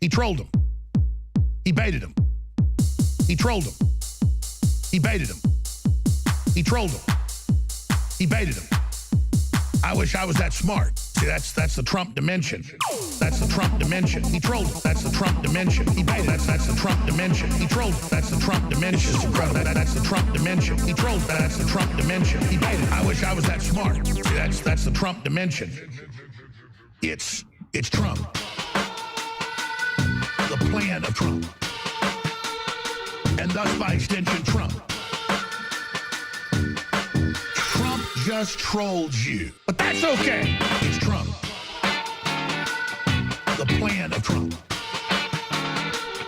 He trolled him. He baited him. He trolled him. He baited him. He trolled him. He baited him. I wish I was that smart. See, that's the Trump dimension. That's the Trump dimension. He trolled him. That's the Trump dimension. He baited. That's the Trump dimension. He trolled him. That's the Trump dimension. That's the Trump dimension. He trolled him. That's the Trump dimension. He baited. I wish I was that smart. See, that's the Trump dimension. It's Trump. The plan of Trump. And thus, by extension, Trump. Trump just trolled you. But that's okay. It's Trump. The plan of Trump.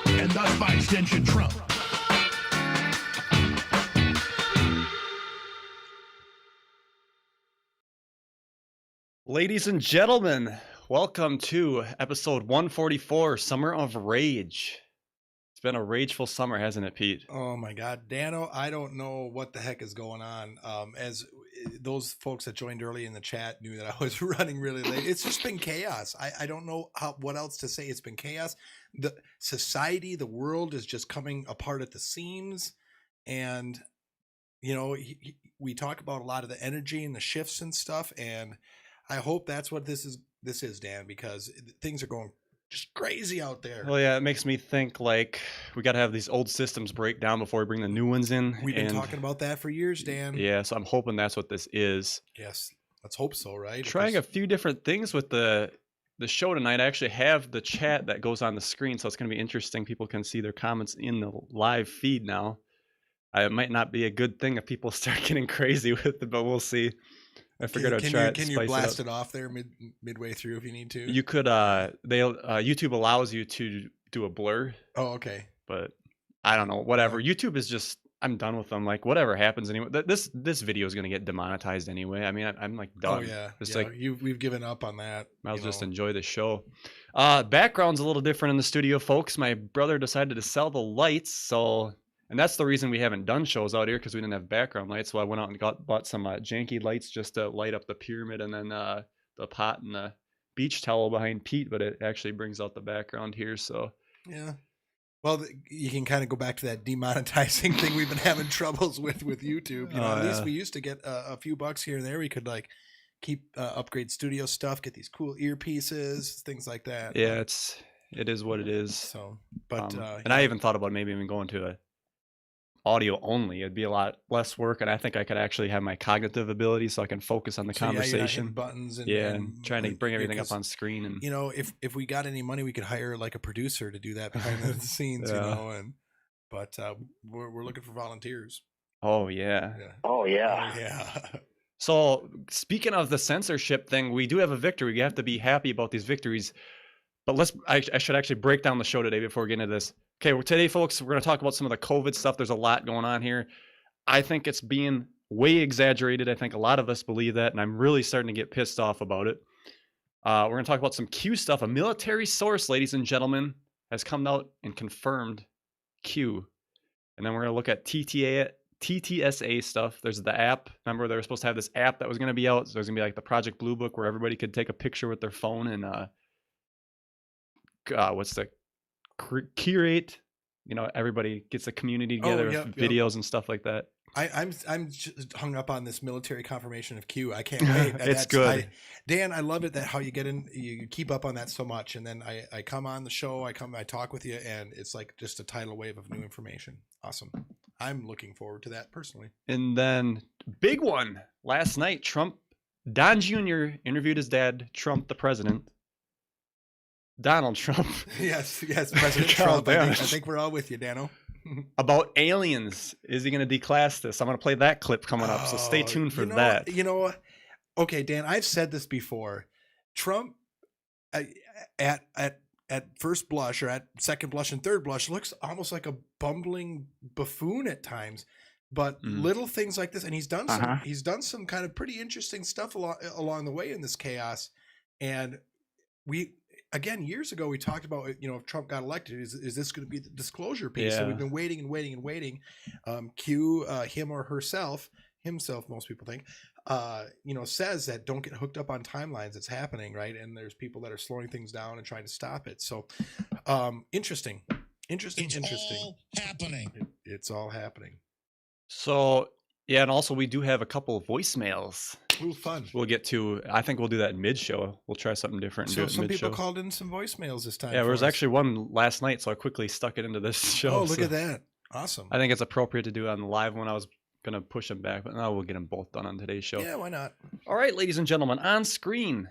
And thus, by extension, Trump. Ladies and gentlemen, welcome to episode 144, Summer of Rage. It's been a rageful summer, hasn't it, Pete? Oh my God, Dano, I don't know what the heck is going on. As those folks that joined early in the chat knew that I was running really late. It's just been chaos. I don't know what else to say. It's been chaos. The society, the world is just coming apart at the seams. And, you know, we talk about a lot of the energy and the shifts and stuff. And I hope that's what this is, Dan, because things are going just crazy out there. Well, yeah, it makes me think like we got to have these old systems break down before we bring the new ones in. We've been talking about that for years, Dan. Yeah, so I'm hoping that's what this is. Yes, let's hope so, right? Trying a few different things with the show tonight. I actually have the chat that goes on the screen, so it's going to be interesting. People can see their comments in the live feed now. It might not be a good thing if people start getting crazy with it, but we'll see. I figured I'd try Can you blast it off there midway through if you need to? You could. YouTube allows you to do a blur. Oh, okay. But I don't know. Whatever. YouTube is just. I'm done with them. Like whatever happens anyway. This video is gonna get demonetized anyway. I mean, I'm like done. Oh yeah. It's like we've given up on that. I'll just enjoy the show. Background's a little different in the studio, folks. My brother decided to sell the lights, so. And that's the reason we haven't done shows out here, because we didn't have background lights. So I went out and bought some janky lights just to light up the pyramid, and then the pot and the beach towel behind Pete. But it actually brings out the background here. So yeah. Well, you can kind of go back to that demonetizing thing we've been having troubles with YouTube. You know, at least we used to get a few bucks here and there. We could like keep upgrade studio stuff, get these cool earpieces, things like that. Yeah, it is what it is. So, but and I even thought about maybe even going to a audio only. It'd be a lot less work, and I think I could actually have my cognitive ability so I can focus on the conversation. Buttons and trying to bring everything up on screen. And you know, if we got any money, we could hire like a producer to do that behind the scenes. You know, but we're looking for volunteers. Oh yeah. Oh yeah. So speaking of the censorship thing, we do have a victory. We have to be happy about these victories. But I should actually break down the show today before we get into this. Okay, well, today, folks, we're going to talk about some of the COVID stuff. There's a lot going on here. I think it's being way exaggerated. I think a lot of us believe that, and I'm really starting to get pissed off about it. We're going to talk about some Q stuff. A military source, ladies and gentlemen, has come out and confirmed Q. And then we're going to look at TTSA stuff. There's the app. Remember, they were supposed to have this app that was going to be out. So there's going to be like the Project Blue Book where everybody could take a picture with their phone and curate, you know, everybody gets a community together with videos and stuff like that. I'm just hung up on this military confirmation of Q. I can't wait. It's good. Dan, I love it that how you get in, you keep up on that so much. And then I come on the show, I talk with you, and it's like just a tidal wave of new information. Awesome. I'm looking forward to that personally. And then big one last night, Don Jr. interviewed his dad, Trump, the president. Donald Trump. Yes, President Trump. I think we're all with you, Dano. About aliens. Is he going to declass this? I'm going to play that clip coming up, so stay tuned for that. You know, okay, Dan, I've said this before. Trump, at first blush or at second blush and third blush, looks almost like a bumbling buffoon at times. But little things like this, and he's done some kind of pretty interesting stuff along the way in this chaos. And again, years ago, we talked about, you know, if Trump got elected, is this going to be the disclosure piece? Yeah. So we've been waiting. Q, him or herself, himself, most people think, says that don't get hooked up on timelines. It's happening, right? And there's people that are slowing things down and trying to stop it. So, interesting. All happening. It's all happening. So, yeah, and also we do have a couple of voicemails. Ooh, fun. We'll get to. I think we'll do that mid-show. We'll try something different. And So do it some people mid-show. called in some voicemails this time. Yeah, there was for us. actually one last night, so I quickly stuck it into this show. Oh, look so at that. Awesome. I think it's appropriate to do it on the live one. I was gonna push them back, but now we'll get them both done on today's show. Yeah, why not? All right, ladies and gentlemen, on screen,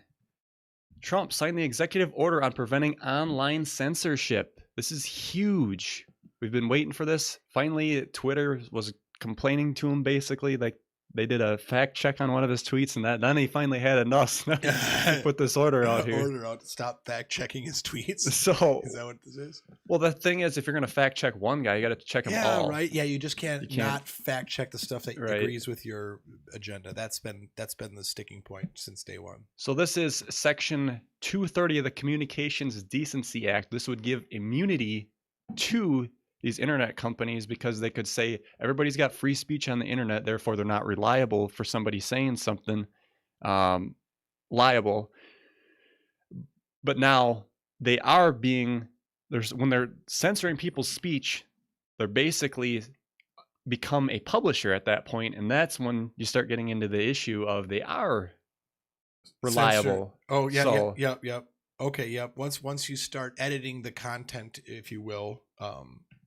Trump signed the executive order on preventing online censorship. This is huge. We've been waiting for this. Finally, Twitter was complaining to him, basically, like they did a fact check on one of his tweets, and then he finally had enough. To put this order out here. Order out to stop fact checking his tweets. So, Is that what this is? well, the thing is, if you're gonna fact check one guy, you got to check them all. Right. Yeah, you just can't, You can't- not fact check the stuff that Right. agrees with your agenda. That's been the sticking point since day one. So this is Section 230 of the Communications Decency Act. This would give immunity to these internet companies because they could say everybody's got free speech on the internet, therefore they're not reliable for somebody saying something liable. But now they are being when they're censoring people's speech, they're basically become a publisher at that point, and that's when you start getting into the issue of they are reliable. Oh yeah, So- yep. Okay, yep. Once you start editing the content, if you will,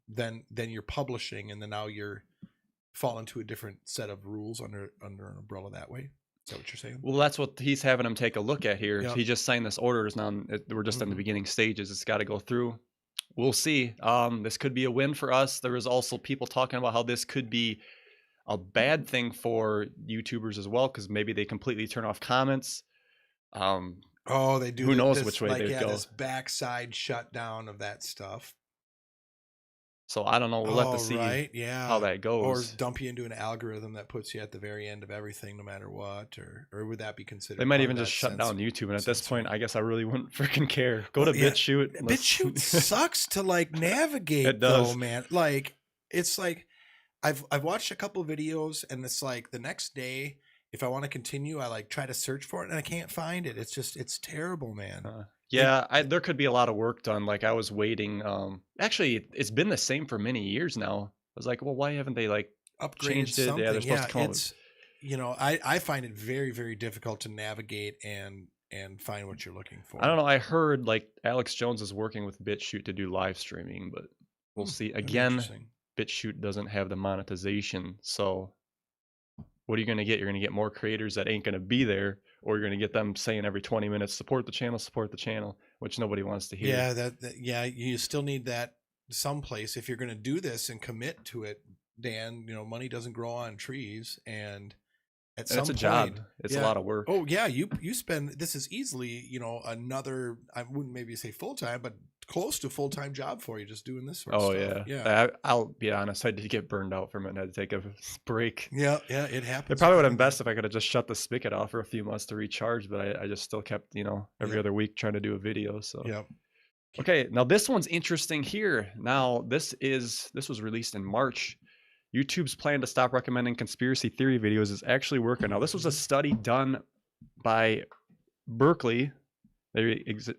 then you're publishing, and then now you're fall into a different set of rules under an umbrella that way. Is that what you're saying? Well, that's what he's having them take a look at here. Yep. He just signed this order. Now we're just in the Mhm. beginning stages. It's got to go through. We'll see. This could be a win for us. There was also people talking about how this could be a bad thing for YouTubers as well, because maybe they completely turn off comments. Oh, they do. Who knows this, which way like, they'd go. This backside shutdown of that stuff. So I don't know. We'll have to see Right? Yeah. how that Or goes. dump you into an algorithm that puts you at the very end of everything, no matter what, or would that be considered? They might part even of just that shut down censor- YouTube, and at this censoring? point, I guess I really wouldn't freaking care. Go to Well, yeah. BitChute. Let's- BitChute sucks to like navigate, It does. though, man. Like it's like I've watched a couple videos, and it's like the next day, if I want to continue, I like try to search for it, and I can't find it. It's terrible, man. Yeah, there could be a lot of work done. Like I was waiting. Actually, it's been the same for many years now. I was like, well, why haven't they like Upgraded changed it? something. Yeah, they're supposed to come up with- it's I find it very, very difficult to navigate and find what you're looking for. I don't know. I heard like Alex Jones is working with BitChute to do live streaming, but we'll see. That'd be Again, interesting. BitChute doesn't have the monetization, so what are you going to get? You're going to get more creators that ain't going to be there, or you're going to get them saying every 20 minutes, support the channel, which nobody wants to hear. Yeah, you still need that someplace if you're going to do this and commit to it, Dan. Money doesn't grow on trees, and at some It's a point, job. It's a yeah. lot of work. Oh yeah, you spend, this is easily another, I wouldn't maybe say full time, but close to full time job for you just doing this sort of Oh stuff. yeah. I'll be honest. I did get burned out from it and had to take a break. Yeah, it happens. It probably would have been best if I could have just shut the spigot off for a few months to recharge, but I just still kept, every Yeah. other week trying to do a video. So Yeah. okay, now this one's interesting here. Now this was released in March. YouTube's plan to stop recommending conspiracy theory videos is actually working. Now this was a study done by Berkeley.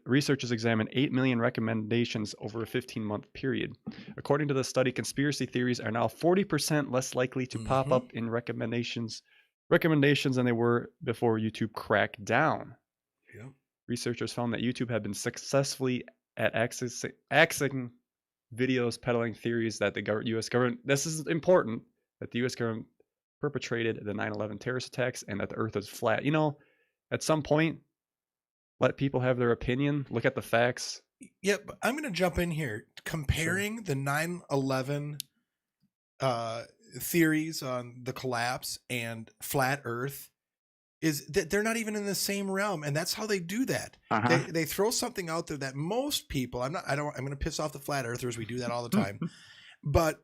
Researchers examined 8 million recommendations over a 15-month period. According to the study, conspiracy theories are now 40% less likely to pop up in recommendations than they were before YouTube cracked down. Yeah. Researchers found that YouTube had been successfully at accessing videos peddling theories that the U.S. government, this is important, that the U.S. government perpetrated the 9/11 terrorist attacks and that the earth is flat. At some point, let people have their opinion, look at the facts. Yeah, but I'm going to jump in here. Comparing the 9/11 theories on the collapse and flat Earth is that they're not even in the same realm, and that's how they do that. They throw something out there that most people. I'm going to piss off the flat earthers. We do that all the time, but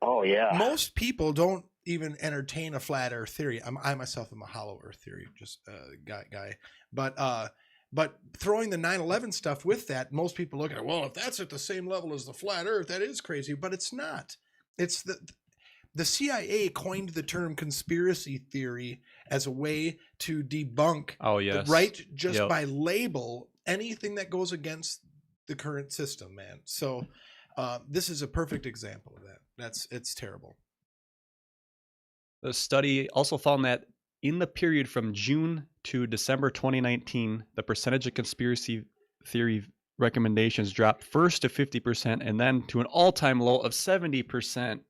most people don't even entertain a flat Earth theory. I myself am a hollow Earth theory just guy, but throwing the 9/11 stuff with that, most people look at, well, if that's at the same level as the flat Earth, that is crazy, but it's not. the CIA coined the term conspiracy theory as a way to debunk Oh yes. right just Yep. by label anything that goes against the current system, man. So this is a perfect example of that. It's terrible. The study also found that in the period from June to December 2019, the percentage of conspiracy theory recommendations dropped first to 50% and then to an all-time low of 70%.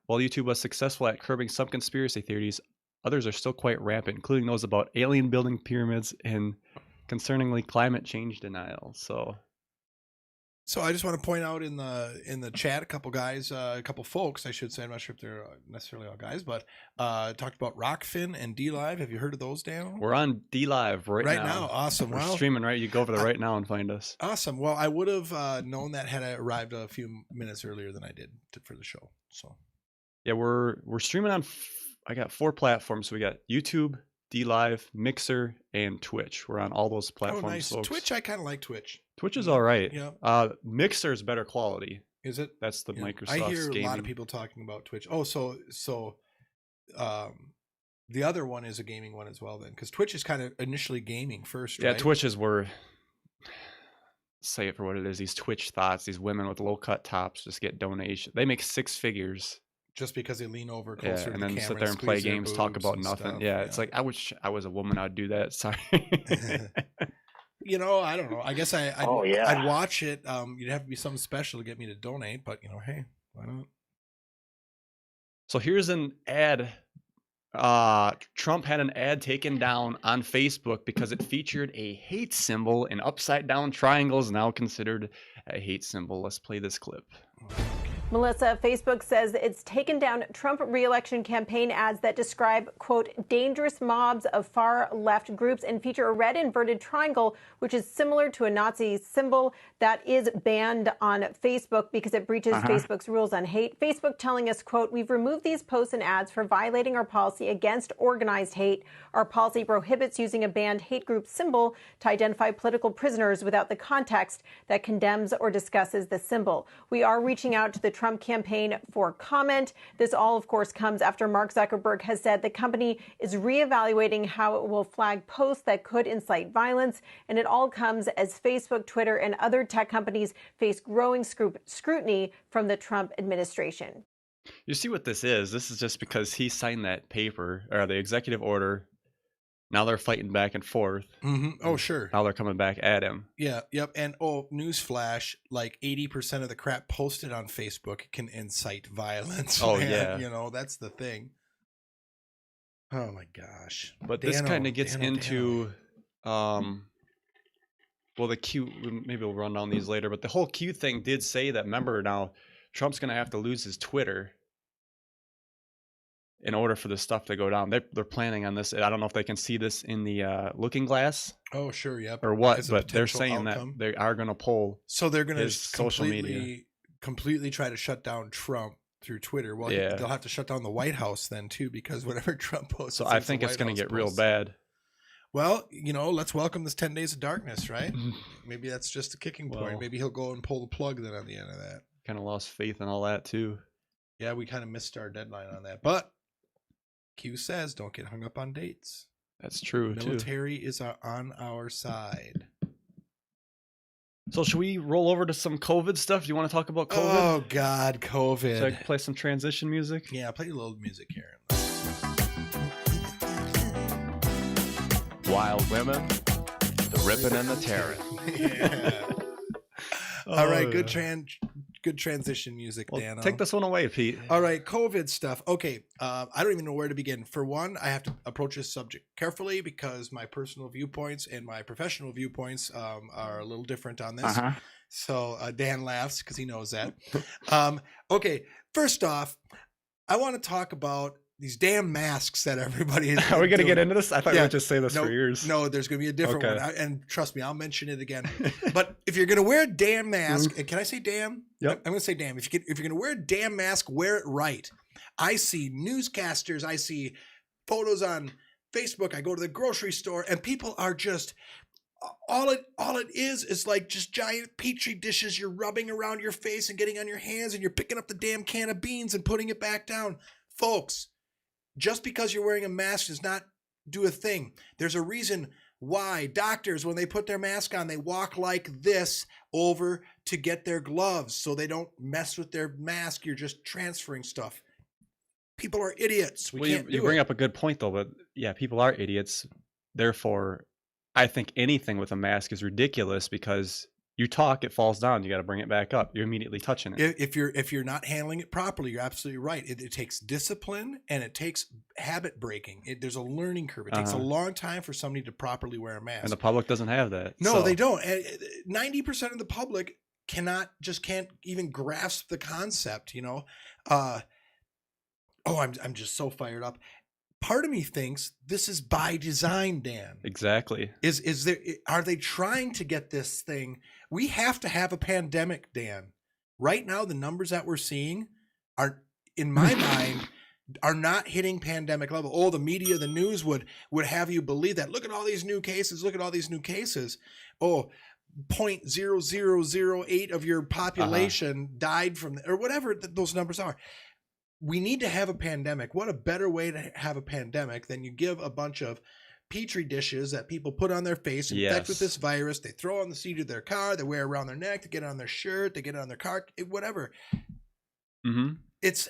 While YouTube was successful at curbing some conspiracy theories, others are still quite rampant, including those about alien building pyramids and concerningly climate change denial. So I just want to point out in the chat, a couple folks, I should say, I'm not sure if they're necessarily all guys, but talked about Rockfin and DLive. Have you heard of those, Dan? we're on DLive right now. Awesome. We're Well, streaming, right? You go over there right now and find us. awesome. Well, I would have known that had I arrived a few minutes earlier than I did for the show. So Yeah, we're streaming on. I got 4 platforms. So we got YouTube, DLive, Mixer, and Twitch. We're on all those platforms. oh, nice. Folks. Twitch, I kind of like Twitch. Twitch is all right. Yeah. Mixer is better quality. Is it? That's the Yeah. Microsoft. I hear gaming. a lot of people talking about Twitch. Oh, so the other one is a gaming one as well, then, because Twitch is kind of initially gaming first. Yeah, right? Twitch is where. Say it for what it is. These Twitch thoughts. These women with low cut tops just get donations. They make 6 figures. Just because they lean over Yeah, closer to and the then camera sit there and play squeeze their games, talk boobs about and nothing. stuff. Yeah, it's like I wish I was a woman. I'd do that. Sorry. You know, I don't know. I guess I'd watch it. You'd have to be something special to get me to donate, but hey, why not? So here's an ad. Trump had an ad taken down on Facebook because it featured a hate symbol. An upside down triangle is now considered a hate symbol. Let's play this clip. Melissa, Facebook says it's taken down Trump re-election campaign ads that describe, quote, dangerous mobs of far-left groups and feature a red inverted triangle, which is similar to a Nazi symbol that is banned on Facebook because it breaches Facebook's rules on hate. Facebook telling us, quote, we've removed these posts and ads for violating our policy against organized hate. Our policy prohibits using a banned hate group symbol to identify political prisoners without the context that condemns or discusses the symbol. We are reaching out to the Trump campaign for comment. This all, of course, comes after Mark Zuckerberg has said the company is reevaluating how it will flag posts that could incite violence. And it all comes as Facebook, Twitter, and other tech companies face growing scrutiny from the Trump administration. You see what this is? This is just because he signed that paper or the executive order. Now they're fighting back and forth. Mm-hmm. Oh, sure. Now they're coming back at him. Yeah, yep. And newsflash, like 80% of the crap posted on Facebook can incite violence. Oh, man. yeah. That's the thing. Oh my gosh. But this kind of gets into well, the Q, maybe we'll run down these later, but the whole Q thing did say that, remember, now Trump's going to have to lose his Twitter in order for this stuff to go down. They're planning on this. I don't know if they can see this in the looking glass. Oh, sure, yep. Or what, As a but they're potential saying outcome. that they are going to pull. So they're going his to social media. completely try to shut down Trump through Twitter. Well, Yeah. they'll have to shut down the White House then too, because whatever Trump posts. So it's I like the think it's White going to House get real posts. bad. Well, let's welcome this 10 days of darkness, right? Maybe that's just a kicking point. Well- Maybe he'll go and pull the plug then on the end of that. Kind of lost faith in all that too. Yeah, we kind of missed our deadline on that. But Q says don't get hung up on dates. That's true too. Military is on our side. So should we roll over to some COVID stuff? Do you want to talk about COVID? Oh, God, COVID. Should I play some transition music? Yeah, play a little music here. Wild women, the ripping and the tearing. Yeah. All right, Oh, good yeah. good transition music, Well, Dan. take this one away, Pete. All right, COVID stuff. Okay, I don't even know where to begin. For one, I have to approach this subject carefully because my personal viewpoints and my professional viewpoints are a little different on this. So Dan laughs because he knows that. Okay, first off, I want to talk about these damn masks that everybody is. Are we going to doing. get into this? I thought Yeah. we would just say this No, for years. No, there's going to be a different Okay. one. And trust me, I'll mention it again. But if you're going to wear a damn mask, and can I say damn? Yep. I'm going to say damn. If you're going to wear a damn mask, wear it right. I see newscasters. I see photos on Facebook. I go to the grocery store, and people are just all it is like just giant petri dishes you're rubbing around your face and getting on your hands, and you're picking up the damn can of beans and putting it back down. Folks, just because you're wearing a mask does not do a thing. There's a reason why doctors, when they put their mask on, they walk like this over to get their gloves so they don't mess with their mask. You're just transferring stuff. People are idiots. You bring up a good point, though, but yeah, people are idiots. Therefore, I think anything with a mask is ridiculous because you talk, it falls down. You got to bring it back up. You're immediately touching it. If you're not handling it properly, you're absolutely right. It takes discipline and it takes habit breaking. There's a learning curve. It takes a long time for somebody to properly wear a mask. And the public doesn't have that. No, they don't. 90% of the public can't even grasp the concept. I'm just so fired up. Part of me thinks this is by design, Dan. Exactly. Are they trying to get this thing? We have to have a pandemic, Dan. Right now, the numbers that we're seeing are, in my mind, are not hitting pandemic level. Oh, the media, the news would have you believe that. Look at all these new cases. Look at all these new cases. Oh, 0.0008 of your population died from, or whatever those numbers are. We need to have a pandemic. What a better way to have a pandemic than you give a bunch of petri dishes that people put on their face, infect with this virus. They throw on the seat of their car. They wear around their neck. They get it on their shirt. They get it on their car. Whatever. Mm-hmm. It's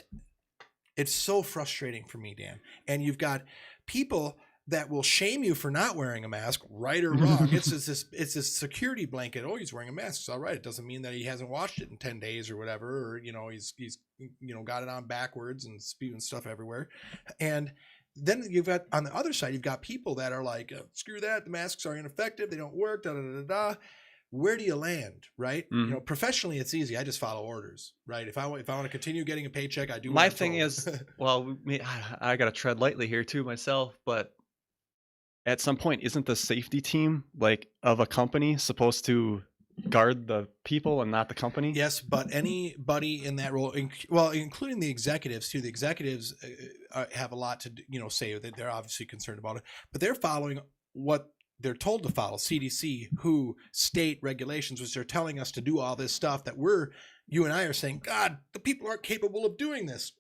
so frustrating for me, Dan. And you've got people that will shame you for not wearing a mask, right or wrong. It's this security blanket. Oh, he's wearing a mask. It's all right. It doesn't mean that he hasn't washed it in 10 days or whatever, or he's got it on backwards and spewing stuff everywhere. And then you've got, on the other side, you've got people that are like, screw that, the masks are ineffective, they don't work, da da da da. Where do you land, right? Mm-hmm. Professionally, it's easy. I just follow orders, right? If I want to continue getting a paycheck, I do. My thing is, well, I got to tread lightly here too myself, but at some point, isn't the safety team of a company supposed to guard the people and not the company? Yes, but anybody in that role, including the executives too. The executives have a lot to say. That they're obviously concerned about it, but they're following what they're told to follow. CDC, WHO, state regulations, which they're telling us to do all this stuff that you and I are saying, God, the people aren't capable of doing this.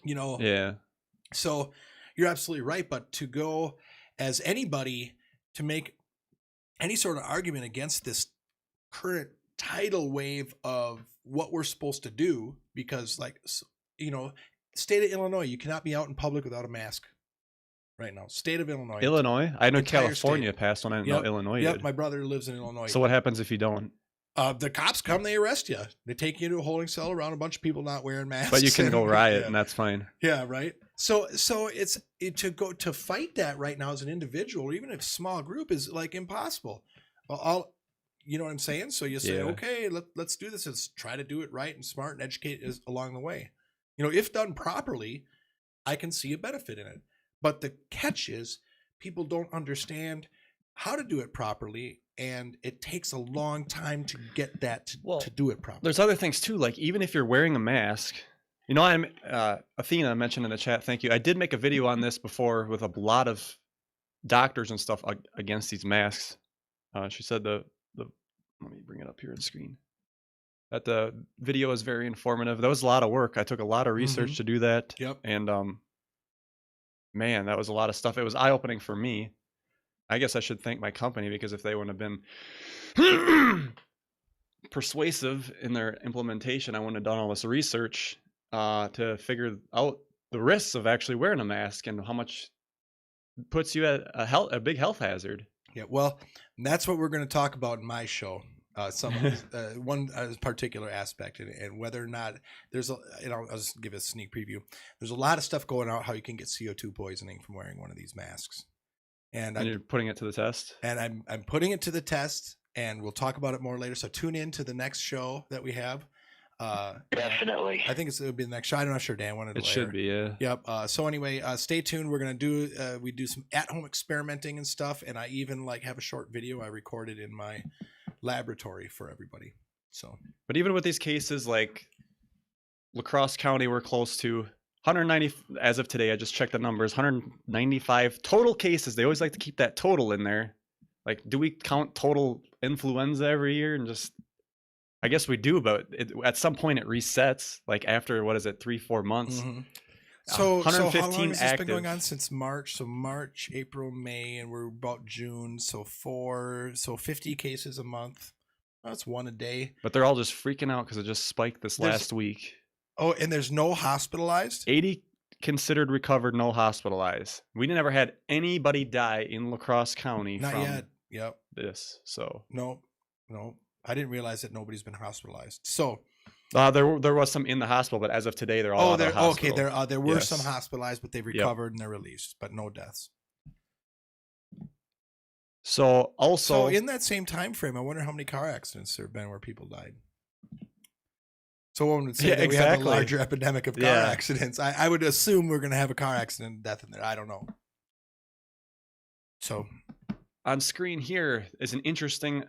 Yeah. So you're absolutely right, but to go as anybody to make any sort of argument against this current tidal wave of what we're supposed to do, because state of Illinois, you cannot be out in public without a mask right now. State of Illinois. I know Entire California state. passed one. I didn't know Illinois did. My brother lives in Illinois. So what happens if you don't? The cops come, they arrest you. They take you to a holding cell around a bunch of people not wearing masks. But you can go riot, and that's fine. Yeah, right. So it's to fight that right now as an individual, or even a small group, is impossible. Well, you know what I'm saying? So you say, okay, let's do this. Let's try to do it right and smart and educate along the way. If done properly, I can see a benefit in it. But the catch is people don't understand how to do it properly, and it takes a long time to get that to do it properly. There's other things too, even if you're wearing a mask. I'm Athena mentioned in the chat, thank you. I did make a video on this before with a lot of doctors and stuff against these masks. She said let me bring it up here on screen. That the video is very informative. That was a lot of work. I took a lot of research to do that. Yep. And man, that was a lot of stuff. It was eye-opening for me. I guess I should thank my company, because if they wouldn't have been persuasive in their implementation, I wouldn't have done all this research to figure out the risks of actually wearing a mask and how much it puts you at a big health hazard. Yeah, well, that's what we're going to talk about in my show. One particular aspect, and whether or not there's I'll just give a sneak preview. There's a lot of stuff going on how you can get CO2 poisoning from wearing one of these masks. And you're putting it to the test? And I'm putting it to the test, and we'll talk about it more later. So tune in to the next show that we have. Definitely. I think it'll be the next show. I'm not sure, Dan. It should be, yeah. Yep. So anyway, stay tuned. We're going to do, we do some at-home experimenting and stuff. And I even have a short video I recorded in my laboratory for everybody. So, but even with these cases, La Crosse County, we're close to 190, as of today, I just checked the numbers, 195 total cases. They always like to keep that total in there. Like, do we count total influenza every year and just? I guess we do, but at some point it resets. Like after 3-4 months. Mm-hmm. So how long has this been going on? active. Since March? So March, April, May, and we're about June. So 50 cases a month. That's one a day. But they're all just freaking out because it just spiked this last week. Oh, and there's no hospitalized? 80 considered recovered, no hospitalized. We never had anybody die in La Crosse County Not from yet. Yep. this. So No. I didn't realize that nobody's been hospitalized. So there was some in the hospital, but as of today, they're all out of the hospital. Okay. There were Yes. some hospitalized, but they've recovered and they're released, but no deaths. So in that same time frame, I wonder how many car accidents there have been where people died. So one would say that we have a larger epidemic of car accidents. I would assume we're going to have a car accident death in there. I don't know. So on screen here is an interesting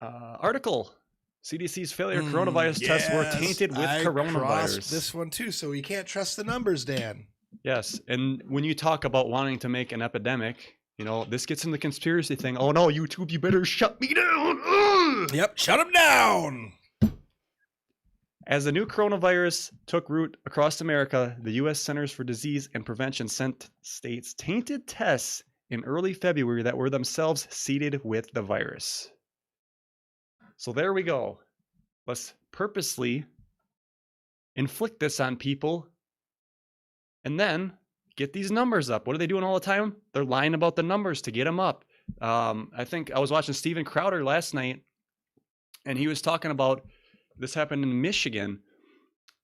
article. CDC's failure coronavirus tests were tainted with coronavirus. This one too, so you can't trust the numbers, Dan. Yes, and when you talk about wanting to make an epidemic, this gets in the conspiracy thing. Oh no, YouTube, you better shut me down. Ugh! Yep, shut them down. As the new coronavirus took root across America, the U.S. Centers for Disease and Prevention sent states tainted tests in early February that were themselves seeded with the virus. So there we go. Let's purposely inflict this on people and then get these numbers up. What are they doing all the time? They're lying about the numbers to get them up. I think I was watching Steven Crowder last night, and he was talking about this happened in Michigan.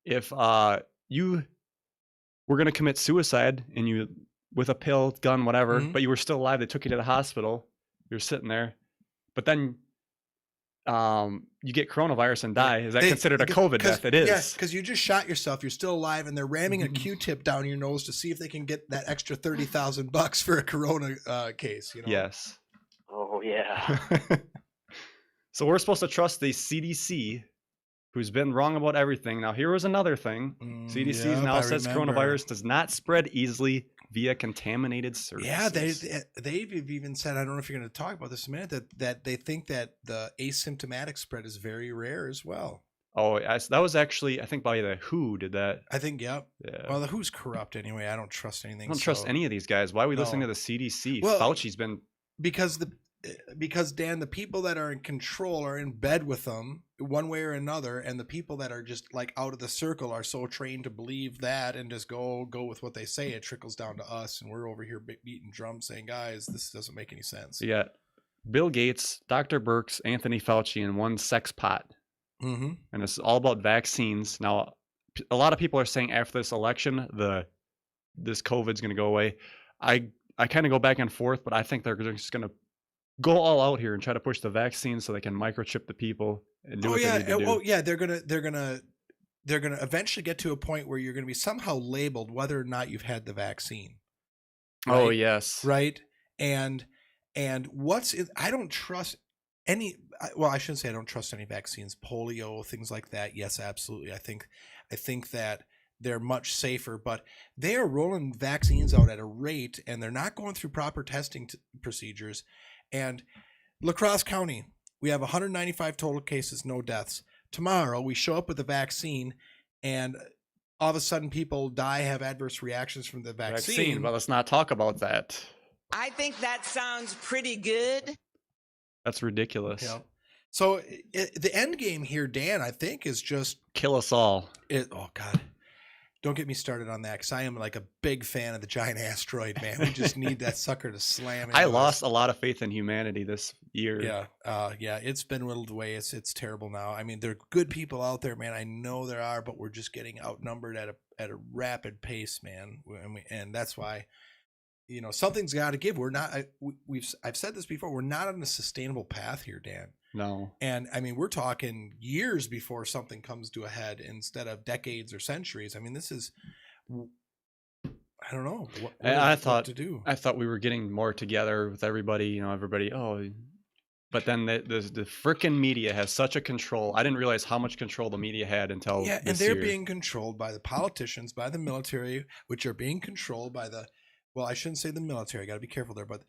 If you were going to commit suicide and you with a pill, gun, whatever, but you were still alive, they took you to the hospital. You're sitting there, but then you get coronavirus and die. Is that considered a COVID death? It is. Yes, because you just shot yourself. You're still alive, and they're ramming a Q-tip down your nose to see if they can get that extra $30,000 for a corona case. Yes. Oh yeah. So we're supposed to trust the CDC, who's been wrong about everything. Now here was another thing. CDC now says coronavirus does not spread easily via contaminated surfaces. Yeah, they've even said, I don't know if you're going to talk about this in a minute, that they think that the asymptomatic spread is very rare as well. Oh, that was actually, I think, by the WHO did that. I think, yep. Yeah. Well, the WHO's corrupt anyway. I don't trust anything. I don't trust any of these guys. Why are we listening to the CDC? Well, Fauci's been... Because Dan, the people that are in control are in bed with them one way or another, and the people that are just like out of the circle are so trained to believe that and just go with what they say. It trickles down to us, and we're over here beating drums saying, guys, this doesn't make any sense. You got Bill Gates, Dr. Birx, Anthony Fauci, and one sex pot. And it's all about vaccines. Now, a lot of people are saying after this election, this COVID's going to go away. I kind of go back and forth, but I think they're just going to go all out here and try to push the vaccine so they can microchip the people and do what they need to do. Oh yeah, they're gonna eventually get to a point where you're gonna be somehow labeled whether or not you've had the vaccine. Right? Oh yes, right. And I don't trust any. Well, I shouldn't say I don't trust any vaccines. Polio, things like that. Yes, absolutely. I think that they're much safer, but they are rolling vaccines out at a rate, and they're not going through proper testing procedures. And La Crosse County, we have 195 total cases, no deaths. Tomorrow, we show up with the vaccine, and all of a sudden people die, have adverse reactions from the vaccine. Well, let's not talk about that. I think that sounds pretty good. That's ridiculous. Yeah. So the end game here, Dan, I think, is just... kill us all. Oh, God. Don't get me started on that, because I am like a big fan of the giant asteroid, man. We just need that sucker to slam into I lost a lot of faith in humanity this year. Yeah, it's been whittled away. It's terrible now. I mean, there are good people out there, man. I know there are, but we're just getting outnumbered at a rapid pace, man. And that's why, something's got to give. We're not. I've said this before. We're not on a sustainable path here, Dan. No. And I mean, we're talking years before something comes to a head instead of decades or centuries. I mean, this is, I don't know what to do. I thought we were getting more together with everybody, but then the frickin' media has such a control. I didn't realize how much control the media had until and they're being controlled by the politicians, by the military, which are being controlled by I shouldn't say the military. I got to be careful there, but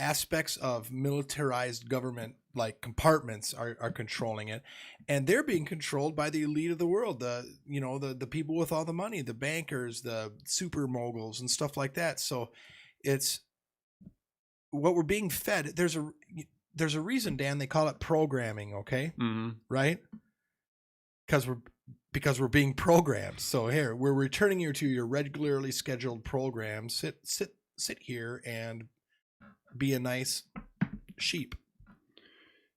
aspects of militarized government, like compartments, are controlling it, and they're being controlled by the elite of the world. The people with all the money, the bankers, the super moguls, and stuff like that. So it's what we're being fed. There's a reason, Dan, they call it programming. Okay, right? Because we're being programmed. So here we're returning you to your regularly scheduled program. Sit here and be a nice sheep.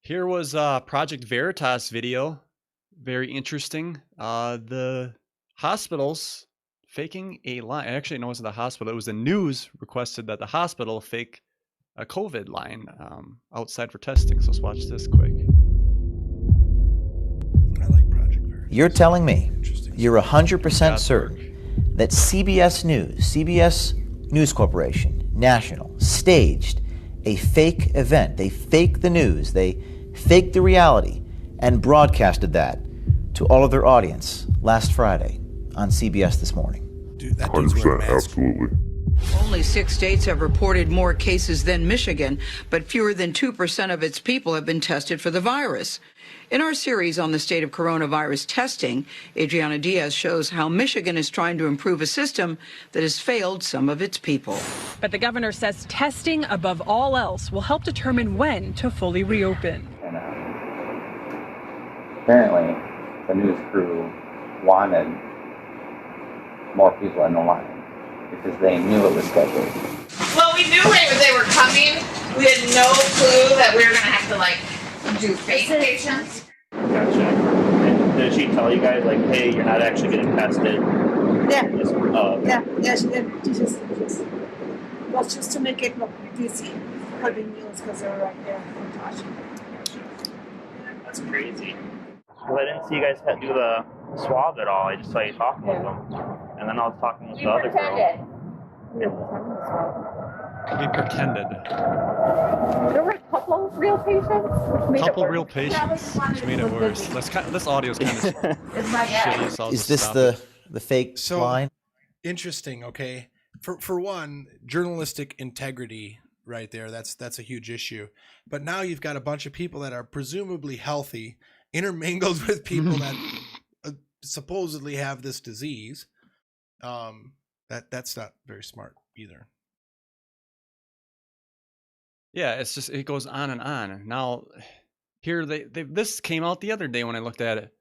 Here was Project Veritas video. Very interesting. The hospitals faking a line. Actually, no, it wasn't the hospital. It was the news requested that the hospital fake a COVID line outside for testing. So let's watch this quick. I like Project Veritas. You're telling me you're 100% certain that CBS News Corporation, National, staged a fake event. They faked the news. They faked the reality and broadcasted that to all of their audience last Friday on CBS This Morning. Dude, that dude's wearing a mask. Absolutely. Only 6 states have reported more cases than Michigan, but fewer than 2% of its people have been tested for the virus. In our series on the state of coronavirus testing, Adriana Diaz shows how Michigan is trying to improve a system that has failed some of its people. But the governor says testing, above all else, will help determine when to fully reopen. And, apparently, the news crew wanted more people in the line because they knew it was scheduled. Well, we knew they were coming. We had no clue that we were going to have to, do fake patients. Gotcha. And did she tell you guys, hey, you're not actually getting tested? Yeah. Okay. She did. Just to make it look easy for the news because they were right there watching. That's crazy. Because I didn't see you guys do the swab at all. I just saw you talking with them. And then I was talking with the other girl. We pretended. There were a couple real patients. Which made it worse. This audio is kind of shitty. So Is this the fake line? Interesting. Okay, for one, journalistic integrity right there. That's a huge issue. But now you've got a bunch of people that are presumably healthy, intermingled with people that supposedly have this disease. That's not very smart either. Yeah, it's just, it goes on and on. Now, here this came out the other day when I looked at it.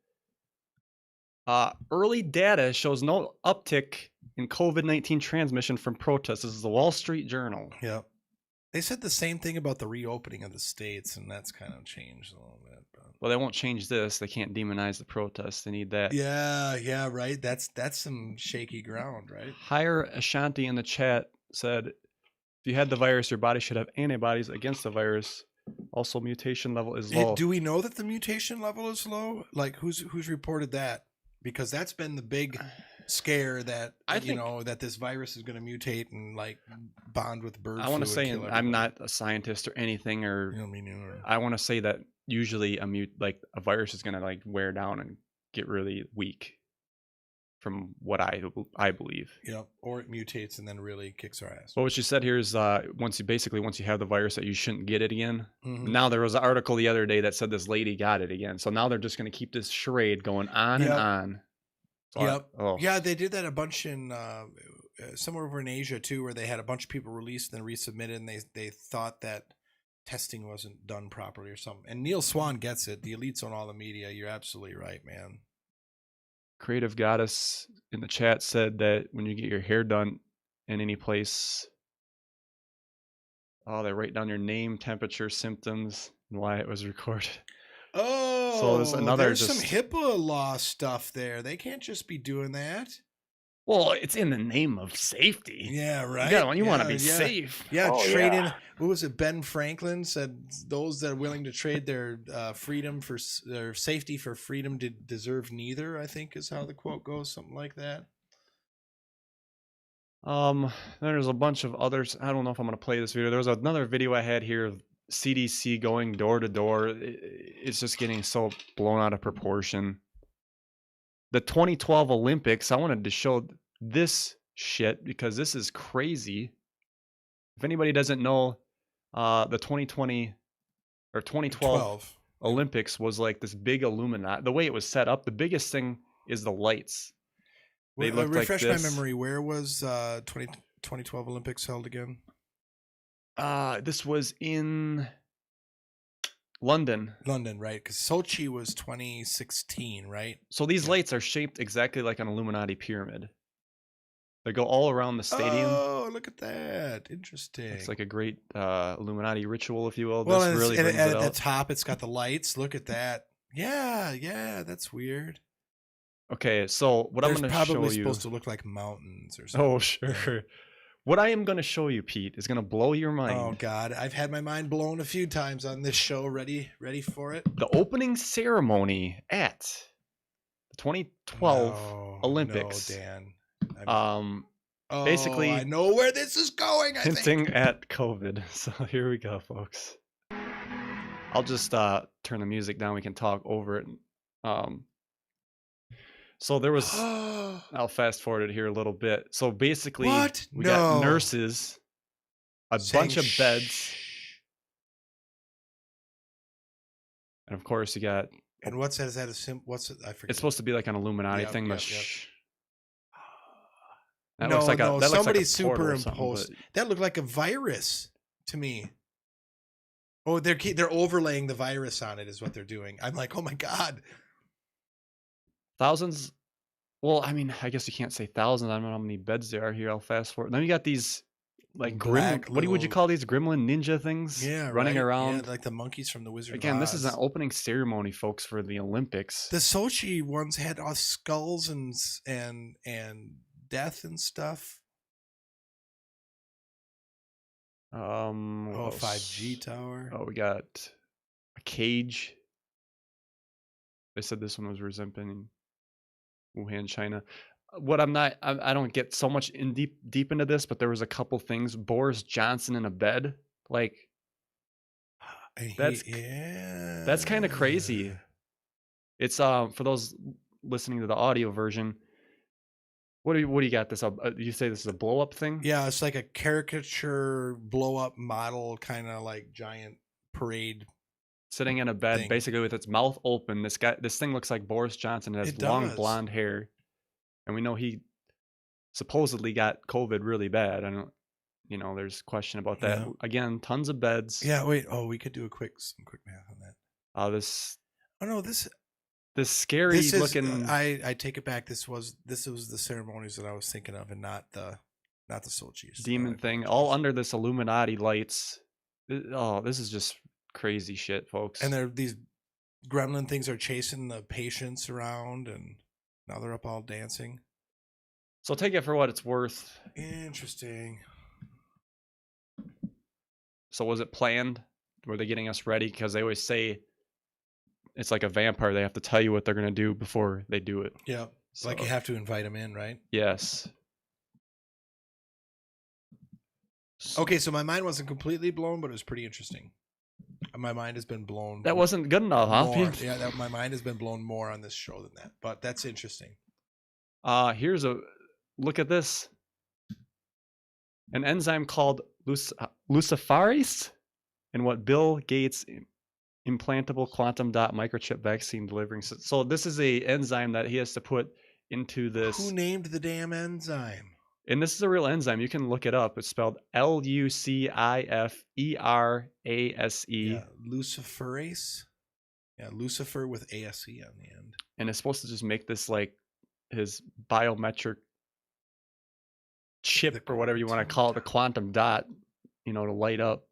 Early data shows no uptick in COVID-19 transmission from protests. This is the Wall Street Journal. Yep. They said the same thing about the reopening of the states, and that's kind of changed a little bit. But... Well, they won't change this. They can't demonize the protests. They need that. Yeah, right. That's some shaky ground, right? Higher Ashanti in the chat said, if you had the virus, your body should have antibodies against the virus. Also, mutation level is low. Do we know that the mutation level is low? Like, who's reported that? Because that's been the big scare that that this virus is going to mutate and bond with bird flu. I want to say, and I'm not a scientist or anything, or I want to say that usually a virus is going to wear down and get really weak, from what I believe. Yep. Or it mutates and then really kicks our ass. Well, what you said here is once you have the virus, that you shouldn't get it again. Mm-hmm. Now there was an article the other day that said this lady got it again. So now they're just going to keep this charade going on and on. So Yeah, they did that a bunch in somewhere over in Asia too, where they had a bunch of people released and then resubmitted, and they thought that testing wasn't done properly or something. And Neil Swan gets it. The elites own all the media. You're absolutely right, man. Creative Goddess in the chat said that when you get your hair done in any place, they write down your name, temperature, symptoms, and why it was recorded. Oh, so there's some HIPAA law stuff there. They can't just be doing that. Well, it's in the name of safety. Yeah, right. You want to be safe. Yeah, in. What was it? Ben Franklin said those that are willing to trade their freedom for their safety for freedom deserve neither, I think is how the quote goes, something like that. There's a bunch of others. I don't know if I'm going to play this video. There was another video I had here of CDC going door to door. It's just getting so blown out of proportion. The 2012 Olympics, I wanted to show this shit because this is crazy. If anybody doesn't know, The 2020 or 2012 Olympics was like this big Illuminati. The way it was set up, the biggest thing is the lights. They looked like refresh this. my memory. Where was 2012 Olympics held again? This was in London. London, right? Because Sochi was 2016, right? So these lights are shaped exactly like an Illuminati pyramid. They go all around the stadium. Oh, look at that! Interesting. It's like a great Illuminati ritual, if you will. Well, this really brings it at out. the top, it's got the lights. Look at that. Yeah, that's weird. Okay, so what I'm going to show you... There's probably supposed to look like mountains or something. Oh, sure. What I am going to show you, Pete, is going to blow your mind. Oh, God. I've had my mind blown a few times on this show. Ready for it? The opening ceremony at the 2012 Olympics. No, Dan. Basically... I know where this is going, hinting at COVID. So here we go, folks. I'll just turn the music down. We can talk over it. So there was, I'll fast forward it here a little bit. So basically, we got nurses, a bunch of beds, and of course you got. And what's that? Is that a what's it? I forget. It's supposed to be like an Illuminati thing. Yep. That looks like a, that somebody looks like a superimposed. That looked like a virus to me. Oh, they're overlaying the virus on it, is what they're doing. I'm like, oh my God. Thousands. Well, I mean, I guess you can't say thousands. I don't know how many beds there are here. I'll fast forward. Then you got these like what would you call these gremlin ninja things? Yeah, running around. Yeah, like the monkeys from the Wizard Again, of Oz. this is an opening ceremony, folks, for the Olympics. The Sochi ones had skulls and death and stuff. A 5G tower. Oh, we got a cage. They said this one was resembling Wuhan, China. What I don't get so much deep into this, but there was a couple things. Boris Johnson in a bed, like that's kind of crazy. It's for those listening to the audio version. What do you got this up? You say this is a blow up thing? Yeah, it's like a caricature blow up model, kind of like giant parade. Sitting in a bed, basically with its mouth open. This thing looks like Boris Johnson. It has long blonde hair, and we know he supposedly got COVID really bad. I don't, there's question about that. Yeah. Again, tons of beds. Yeah, wait. Oh, we could do some quick math on that. This scary looking. I take it back. This was the ceremonies that I was thinking of, and not the Sochi demon thing. All under this Illuminati lights. Oh, this is just crazy shit, folks. And these gremlin things are chasing the patients around, and now they're up all dancing. So take it for what it's worth. Interesting. So was it planned? Were they getting us ready? Because they always say it's like a vampire. They have to tell you what they're going to do before they do it. Yeah. So, like you have to invite them in, right? Yes. Okay, so my mind wasn't completely blown, but it was pretty interesting. My mind has been blown. That wasn't good enough, huh? Yeah, my mind has been blown more on this show than that, but that's interesting. Here's a look at this. An enzyme called luciferase in what Bill Gates implantable quantum dot microchip vaccine delivering. So this is a enzyme that he has to put into this. Who named the damn enzyme? And this is a real enzyme. You can look it up. It's spelled Luciferase. Yeah, luciferase. Yeah, Lucifer with ASE on the end. And it's supposed to just make this like his biometric chip or whatever you want to call it, the quantum dot, to light up.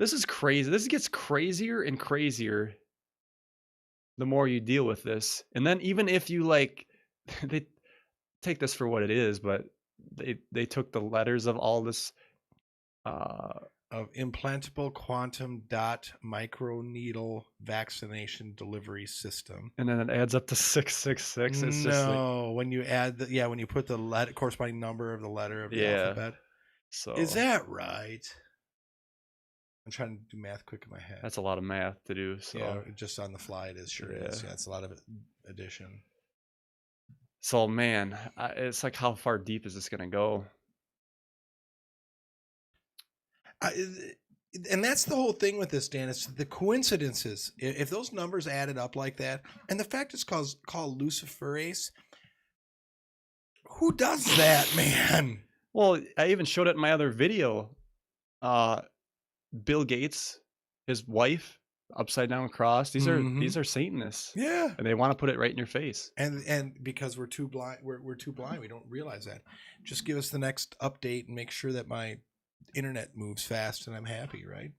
This is crazy. This gets crazier and crazier the more you deal with this. And then even if you they take this for what it is, but they took the letters of all this of implantable quantum dot microneedle vaccination delivery system, and then it adds up to 666. It's just when you add when you put the corresponding number of the letter of the alphabet. So is that right? I'm trying to do math quick in my head. That's a lot of math to do. So yeah, just on the fly, it is sure is. Yeah, it's a lot of addition. So man, it's like, how far deep is this gonna go? and that's the whole thing with this, Dan. It's the coincidences. If those numbers added up like that, and the fact it's called luciferase, who does that, man? Well, I even showed it in my other video. Bill Gates, his wife, upside down cross. These are Satanists. Yeah, and they want to put it right in your face. And because we're too blind, we're too blind. We don't realize that. Just give us the next update and make sure that my internet moves fast, and I'm happy, right?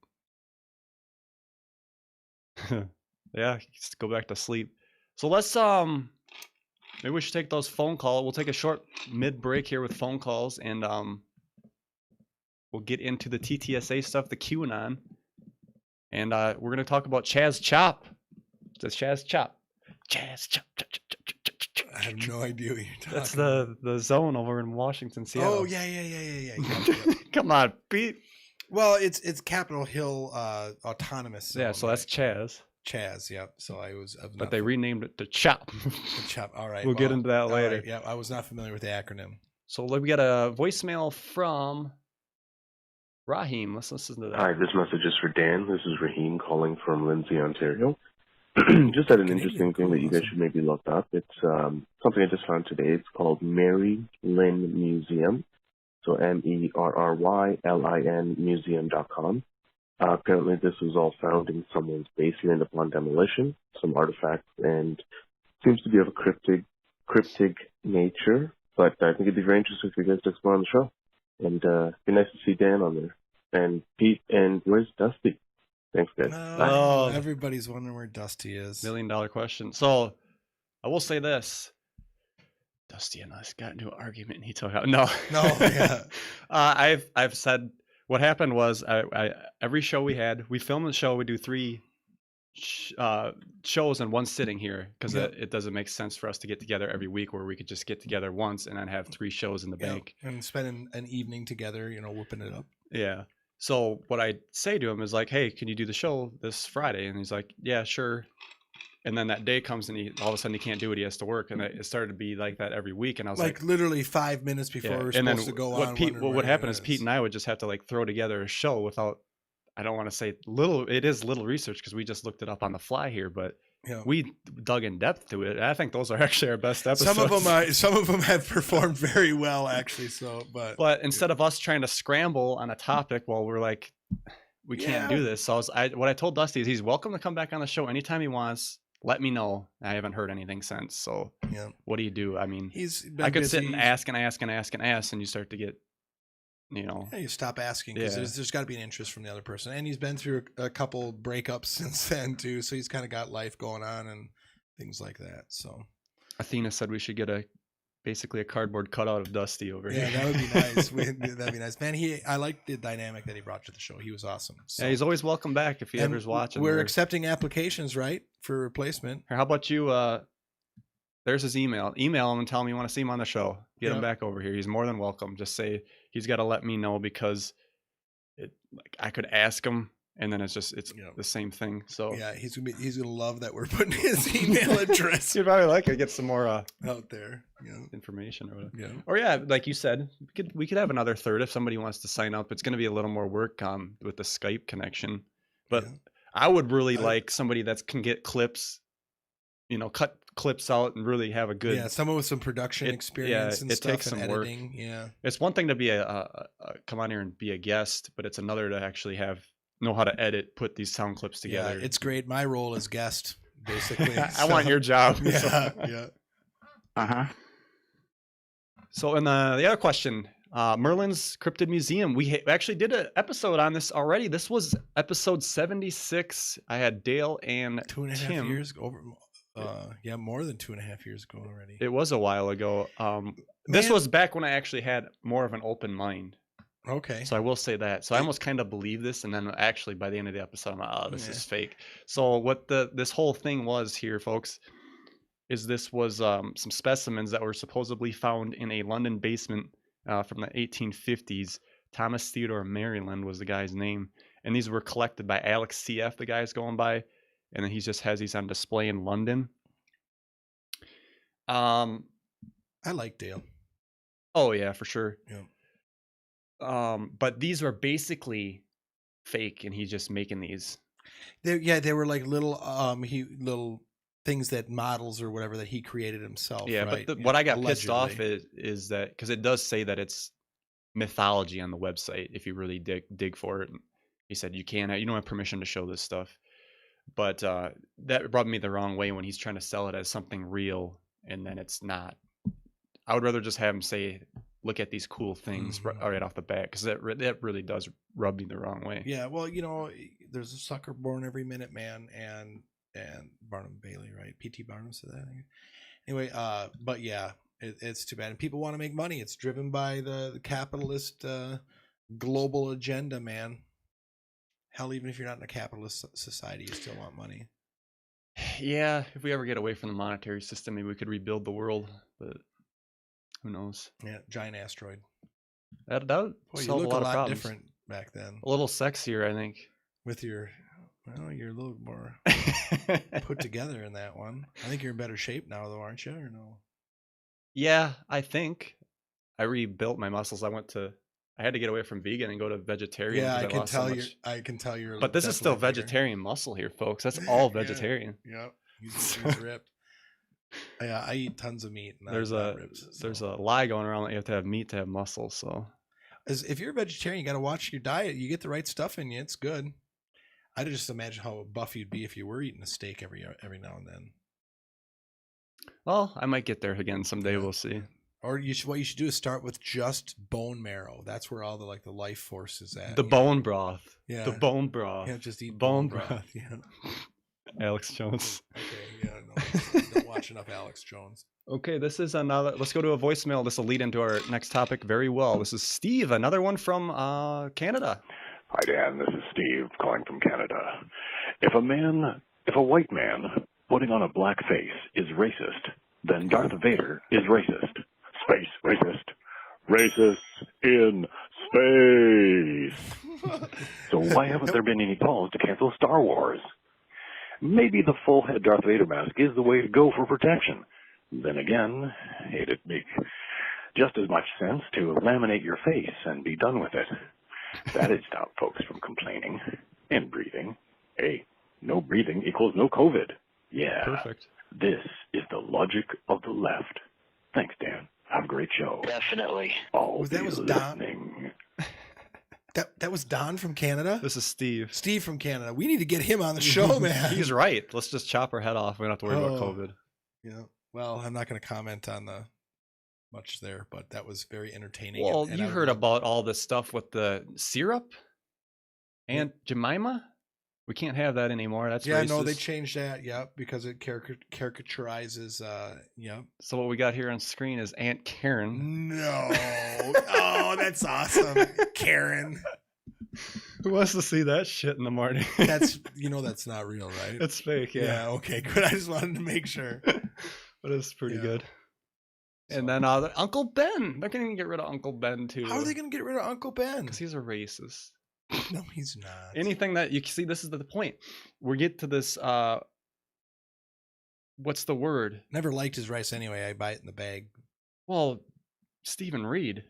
Yeah, just go back to sleep. So let's maybe we should take those phone calls. We'll take a short mid break here with phone calls, and we'll get into the TTSA stuff, the QAnon, and we're gonna talk about Chaz Chop. It's Chaz Chop. Chaz Chop. I have no idea what you're talking That's the zone over in Washington, Seattle. Oh yeah. Come on, Pete. Well, it's Capitol Hill Autonomous Zone. Yeah, so that's Chaz. Chaz, yep. So I was. But they renamed it to Chop. The Chop. All right. We'll get into that later. Right, yeah, I was not familiar with the acronym. So we got a voicemail from Raheem. Let's listen to that. Hi, this message is for Dan. This is Raheem calling from Lindsay, Ontario. Just had an interesting thing that you guys should maybe look up. It's something I just found today. It's called Mary Lynn Museum. So MERRYLIN museum.com. Apparently this was all found in someone's basement upon demolition, some artifacts, and seems to be of a cryptic nature. But I think it'd be very interesting for you guys to explore on the show. And be nice to see Dan on there. And Pete, and where's Dusty? Thanks, guys. Oh, everybody's wondering where Dusty is. $1 million question. So I will say this. Dusty and us got into an argument and he took out. No. Yeah. I've said what happened was I every show we filmed the show. We do 3 shows in one sitting here because it doesn't make sense for us to get together every week where we could just get together once and then have 3 shows in the bank and spend an evening together, whooping it up. Yeah. So what I say to him is like, hey, can you do the show this Friday? And he's like, yeah, sure. And then that day comes and all of a sudden he can't do it. He has to work. And it started to be like that every week. And I was like literally 5 minutes before we're supposed to go on. What would happen is Pete and I would just have to like throw together a show without, I don't want to say it is little research because we just looked it up on the fly here, but we dug in depth to it. I think those are actually our best episodes. Some of them have performed very well actually. So, but instead of us trying to scramble on a topic while we're like, we can't do this. So what I told Dusty is he's welcome to come back on the show anytime he wants. Let me know. I haven't heard anything since. So what do you do? I mean, I could sit and ask, and you start to get, you stop asking because there's got to be an interest from the other person. And he's been through a couple breakups since then too. So he's kind of got life going on and things like that. So Athena said we should get basically a cardboard cutout of Dusty over here. Yeah, that would be nice. That'd be nice, man. I like the dynamic that he brought to the show. He was awesome. So. Yeah, he's always welcome back if he ever's watching. We're accepting applications, right, for replacement. How about you? There's his email. Email him and tell him you want to see him on the show. Get him back over here. He's more than welcome. Just say he's got to let me know because I could ask him. And then it's the same thing. So yeah, he's gonna love that we're putting his email address. You'd probably like it. Get some more out there, information or whatever. Or like you said, we could have another third if somebody wants to sign up. It's going to be a little more work with the Skype connection, but I would really like somebody that can get clips, cut clips out and really have a good someone with some production experience and stuff. It takes some editing. Work. It's one thing to be come on here and be a guest, but it's another to actually know how to put these sound clips together. Yeah, it's great. My role is guest, basically. I want your job. Yeah. So, and the other question, Merlin's Cryptid Museum. We actually did an episode on this already. This was episode 76. I had Dale and 2.5 years ago. More than 2.5 years ago already. It was a while ago. This was back when I actually had more of an open mind. Okay. So I will say that. So I almost kind of believe this, and then actually by the end of the episode, I'm like, oh, this is fake. So what this whole thing was here, folks, is this was some specimens that were supposedly found in a London basement from the 1850s. Thomas Theodore Maryland was the guy's name, and these were collected by Alex CF, the guy's going by, and then he just has these on display in London. I like Dale. Oh yeah, for sure. Yeah. But these are basically fake, and he's just making these. They were like little little things that models or whatever that he created himself. Yeah, right? but what I got pissed off Allegedly. is that because it does say that it's mythology on the website if you really dig for it. He said you don't have permission to show this stuff, but that rubbed me the wrong way when he's trying to sell it as something real and then it's not. I would rather just have him say, look at these cool things right off the bat, because that really does rub me the wrong way. Yeah, well, there's a sucker born every minute, man, and Barnum Bailey, right? P.T. Barnum said that. Anyway, but yeah, it's too bad. And people want to make money. It's driven by the capitalist global agenda, man. Hell, even if you're not in a capitalist society, you still want money. Yeah, if we ever get away from the monetary system, maybe we could rebuild the world, but who knows? Yeah, giant asteroid. That would solve a lot of problems. Different back then. A little sexier, I think. With you're a little more put together in that one. I think you're in better shape now, though, aren't you? Or no? Yeah, I think I rebuilt my muscles. I had to get away from vegan and go to vegetarian. Yeah, I can tell you're. But this is still vegetarian muscle here, folks. That's all vegetarian. Yep. He's ripped. Yeah, I eat tons of meat. There's a lie going around that you have to have meat to have muscle. So, if you're a vegetarian, you got to watch your diet. You get the right stuff in you. It's good. I just imagine how buff you'd be if you were eating a steak every now and then. Well, I might get there again someday. We'll see. Or what you should do is start with just bone marrow. That's where all the life force is at. The bone broth. Yeah. The bone broth. Yeah, just eat bone broth. Yeah. Alex Jones. Okay, yeah, no, don't watch enough Alex Jones. Okay, this is another. Let's go to a voicemail. This will lead into our next topic very well. This is Steve, another one from Canada. Hi, Dan. This is Steve calling from Canada. If a white man putting on a black face is racist, then Darth Vader is racist. Space racist. Racists in space. So why haven't there been any calls to cancel Star Wars? Maybe the full head Darth Vader mask is the way to go for protection. Then again, it'd make just as much sense to laminate your face and be done with it. That'd stop folks from complaining and breathing. Hey, no breathing equals no COVID. Yeah. Perfect. This is the logic of the left. Thanks, Dan. Have a great show. Definitely. That was Don. That was Don from Canada? This is Steve. Steve from Canada. We need to get him on the show, man. He's right. Let's just chop our head off. We don't have to worry about COVID. Yeah. Well, I'm not going to comment on much there, but that was very entertaining. Well, you heard about all this stuff with the syrup? Aunt Jemima? We can't have that anymore. That's racist. No, they changed that. Yep, because it caricaturizes. Yep. So what we got here on screen is Aunt Karen. No. Oh, that's awesome, Karen. Who wants to see that shit in the morning? That's not real, right? It's fake. Yeah. Okay. Good. I just wanted to make sure. But it's pretty good. And then Uncle Ben. They're going to get rid of Uncle Ben too. How are they going to get rid of Uncle Ben? Because he's a racist. No, he's not. Anything that you see, this is the point. We get to this. What's the word? Never liked his rice anyway. I buy it in the bag. Well, Stephen Reed,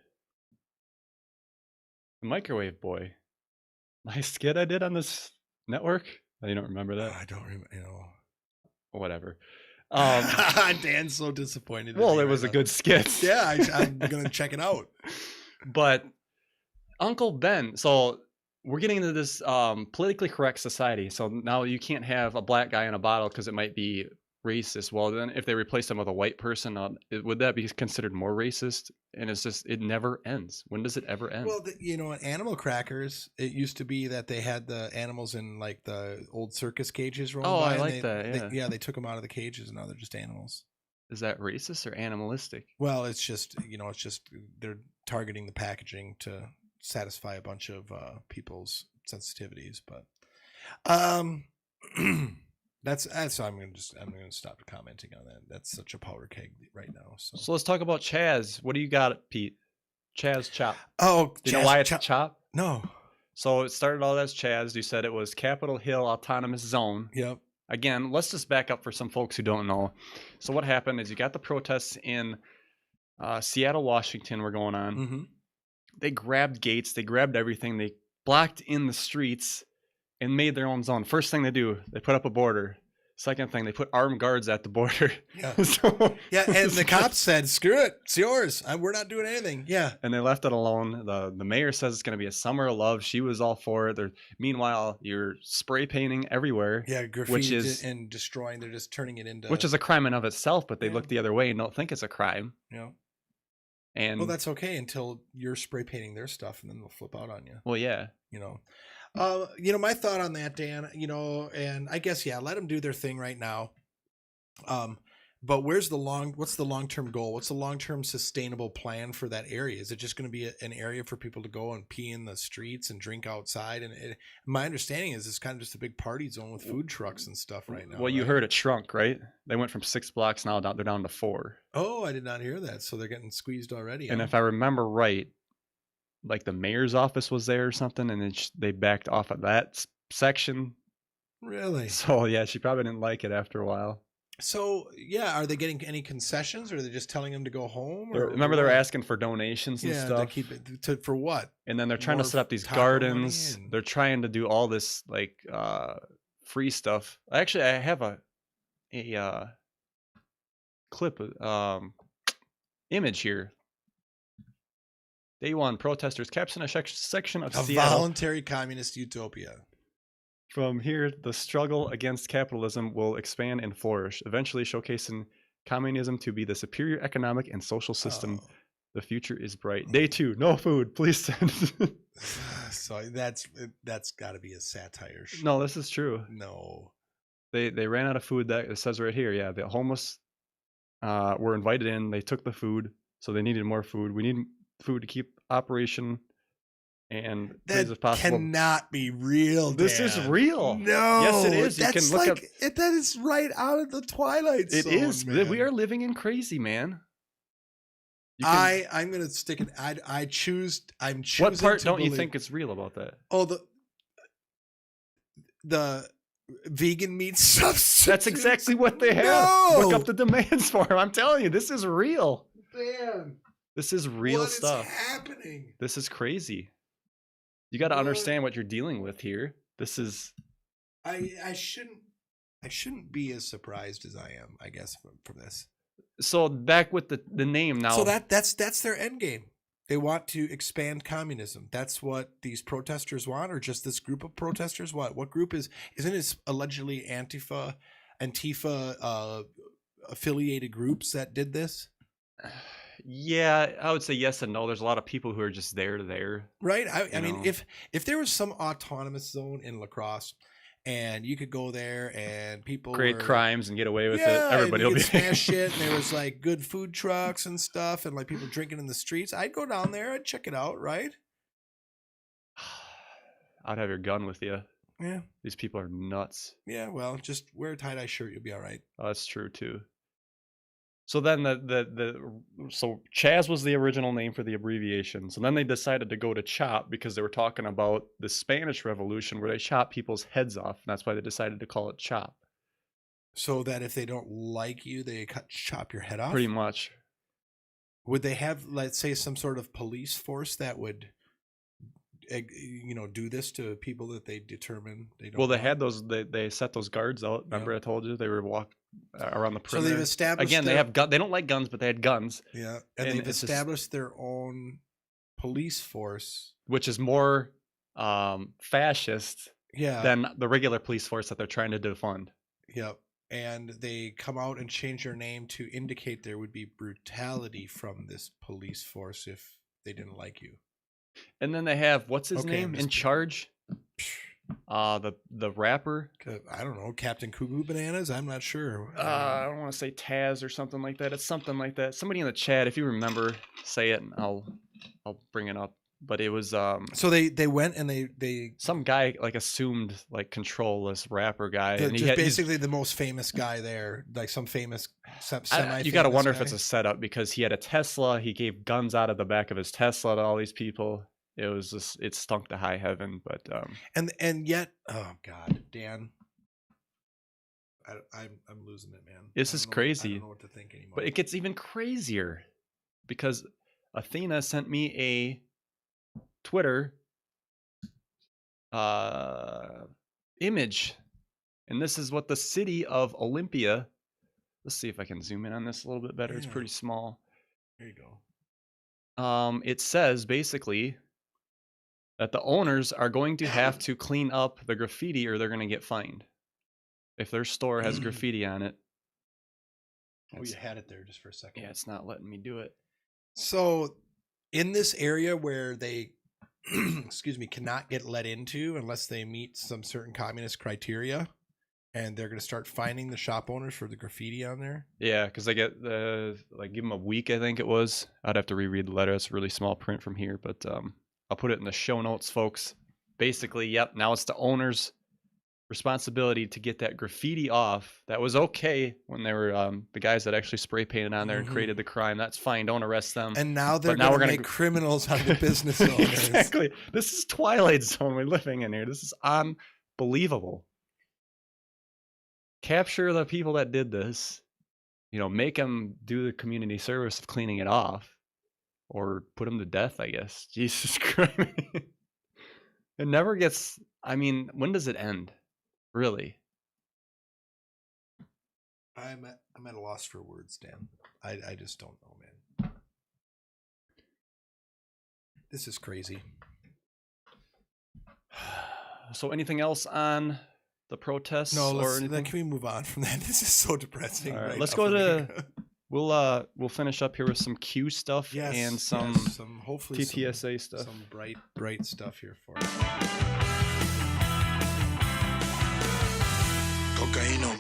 the microwave boy. My skit I did on this network. Oh, you don't remember that? I don't remember. Whatever. Dan's so disappointed. Well, it was a good skit. Yeah, I'm gonna check it out. But Uncle Ben. So we're getting into this politically correct society. So now you can't have a black guy in a bottle because it might be racist. Well, then if they replace him with a white person, would that be considered more racist? And it's just, it never ends. When does it ever end? Well, animal crackers, it used to be that they had the animals in like the old circus cages rolling by. I like that. Yeah. They took them out of the cages and now they're just animals. Is that racist or animalistic? Well, it's just, they're targeting the packaging to satisfy a bunch of people's sensitivities, but that's I'm gonna stop commenting on that. That's such a powder keg right now. So let's talk about Chaz. What do you got, Pete? Chaz Chop. Oh, do you know why it's Chop? No. So it started all as Chaz. You said it was Capitol Hill Autonomous Zone. Yep. Again, let's just back up for some folks who don't know. So what happened is you got the protests in Seattle, Washington were going on. Mm-hmm. They grabbed gates. They grabbed everything. They blocked in the streets and made their own zone. First thing they do, they put up a border. Second thing, they put armed guards at the border. Yeah. So, Yeah, and the cops said, "Screw it, it's yours. We're not doing anything." Yeah. And they left it alone. The mayor says it's going to be a summer of love. She was all for it. Meanwhile, you're spray painting everywhere. Yeah, graffiti and destroying. They're just turning it into, which is a crime in of itself. But they look the other way and don't think it's a crime. Yeah. And well, that's okay until you're spray painting their stuff, and then they'll flip out on you. Well, yeah. My thought on that, Dan, and I guess, let them do their thing right now. But what's the long-term goal? What's the long-term sustainable plan for that area? Is it just going to be an area for people to go and pee in the streets and drink outside? And my understanding is it's kind of just a big party zone with food trucks and stuff right now. Well, you heard it shrunk, right? They went from 6 blocks now they're down to 4. Oh, I did not hear that. So they're getting squeezed already. And if I remember right, like the mayor's office was there or something, and then they backed off of that section. Really? So yeah, she probably didn't like it after a while. So are they getting any concessions, or are they just telling them to go home? Remember, they're asking for donations and stuff. To keep it for what? And then they're trying to set up these gardens. They're trying to do all this free stuff. Actually, I have a clip image here. Day 1, protesters capture a section of Seattle. Voluntary communist utopia. From here, the struggle against capitalism will expand and flourish, eventually showcasing communism to be the superior economic and social system. The future is bright. Day 2, no food, please send. So that's got to be a satire. No, this is true. No. They ran out of food. That it says right here. Yeah, the homeless were invited in. They took the food, so they needed more food. We need food to keep operation and that as possible. Cannot be real. This is real. No, yes, it is. That's you can look up. That is right out of the Twilight Zone. It is. Man. We are living in crazy, man. I'm gonna stick it. I'm choosing. What part don't you think is real about that? Oh, the vegan meat substitute. That's exactly what they have. No! Look up the demands for them. I'm telling you, this is real. Man, this is real stuff. What is happening? This is crazy. You got to understand what you're dealing with here. This is. I shouldn't be as surprised as I am, I guess, from this. So back with the name now. So that's their end game. They want to expand communism. That's what these protesters want, or just this group of protesters. What group isn't it allegedly Antifa affiliated groups that did this? Yeah, I would say yes and no. There's a lot of people who are just there. Right. I mean, if there was some autonomous zone in La Crosse, and you could go there and people create crimes and get away with it, everybody will be smash shit. And there was like good food trucks and stuff, and like people drinking in the streets. I'd go down there. I'd check it out. Right. I'd have your gun with you. Yeah. These people are nuts. Yeah. Well, just wear a tie-dye shirt. You'll be all right. Oh, that's true too. So then so Chaz was the original name for the abbreviation. So then they decided to go to CHOP because they were talking about the Spanish Revolution where they chop people's heads off. And that's why they decided to call it CHOP. So that if they don't like you, they chop your head off? Pretty much. Would they have, let's say, some sort of police force that would, do this to people that they determine they don't want? Had those, they set those guards out. Remember I told you they were walking around the perimeter. So they've established again. They have they don't like guns, but they had guns. Yeah, and they've established their own police force, which is more fascist. Yeah. Than the regular police force that they're trying to defund. Yep. And they come out and change their name to indicate there would be brutality from this police force if they didn't like you. And then they have what's his name in charge? The rapper. I don't know, Captain Cuckoo Bananas. I'm not sure. I don't want to say Taz or something like that. It's something like that. Somebody in the chat, if you remember, say it, and I'll bring it up. But it was so they went and they some guy like assumed like control this rapper guy, and just basically the most famous guy there, like some famous semi. You got to wonder if it's a setup because he had a Tesla. He gave guns out of the back of his Tesla to all these people. It was just it stunk to high heaven, but and yet, oh God, Dan, I'm losing it, man. This is crazy. I don't know what to think anymore. But it gets even crazier because Athena sent me a Twitter image. And this is what the city of Olympia, let's see if I can zoom in on this a little bit better. It's pretty small. There you go. It says basically that the owners are going to have to clean up the graffiti or they're going to get fined. If their store has graffiti on it. Oh, you had it there just for a second. Yeah, it's not letting me do it. So in this area where they, excuse me, cannot get let into unless they meet some certain communist criteria, and they're going to start finding the shop owners for the graffiti on there. Yeah, because they get like give them a week, I think it was. I'd have to reread the letter. It's really small print from here, but I'll put it in the show notes, folks. Basically, yep. Now it's the owner's responsibility to get that graffiti off. That was okay when they were the guys that actually spray painted on there and created the crime. That's fine. Don't arrest them. And now they're going to make criminals out of the business owners. Exactly. This is Twilight Zone we're living in here. This is unbelievable. Capture the people that did this, make them do the community service of cleaning it off or put them to death, I guess. Jesus Christ. It never gets, when does it end? Really? I'm at a loss for words, Dan. I just don't know, man. This is crazy. So anything else on the protests? No, or anything? Can we move on from that? This is so depressing. All right, right let's now go for me. we'll finish up here with some Q stuff and some hopefully TTSA stuff. Some bright stuff here for us. Cocaine.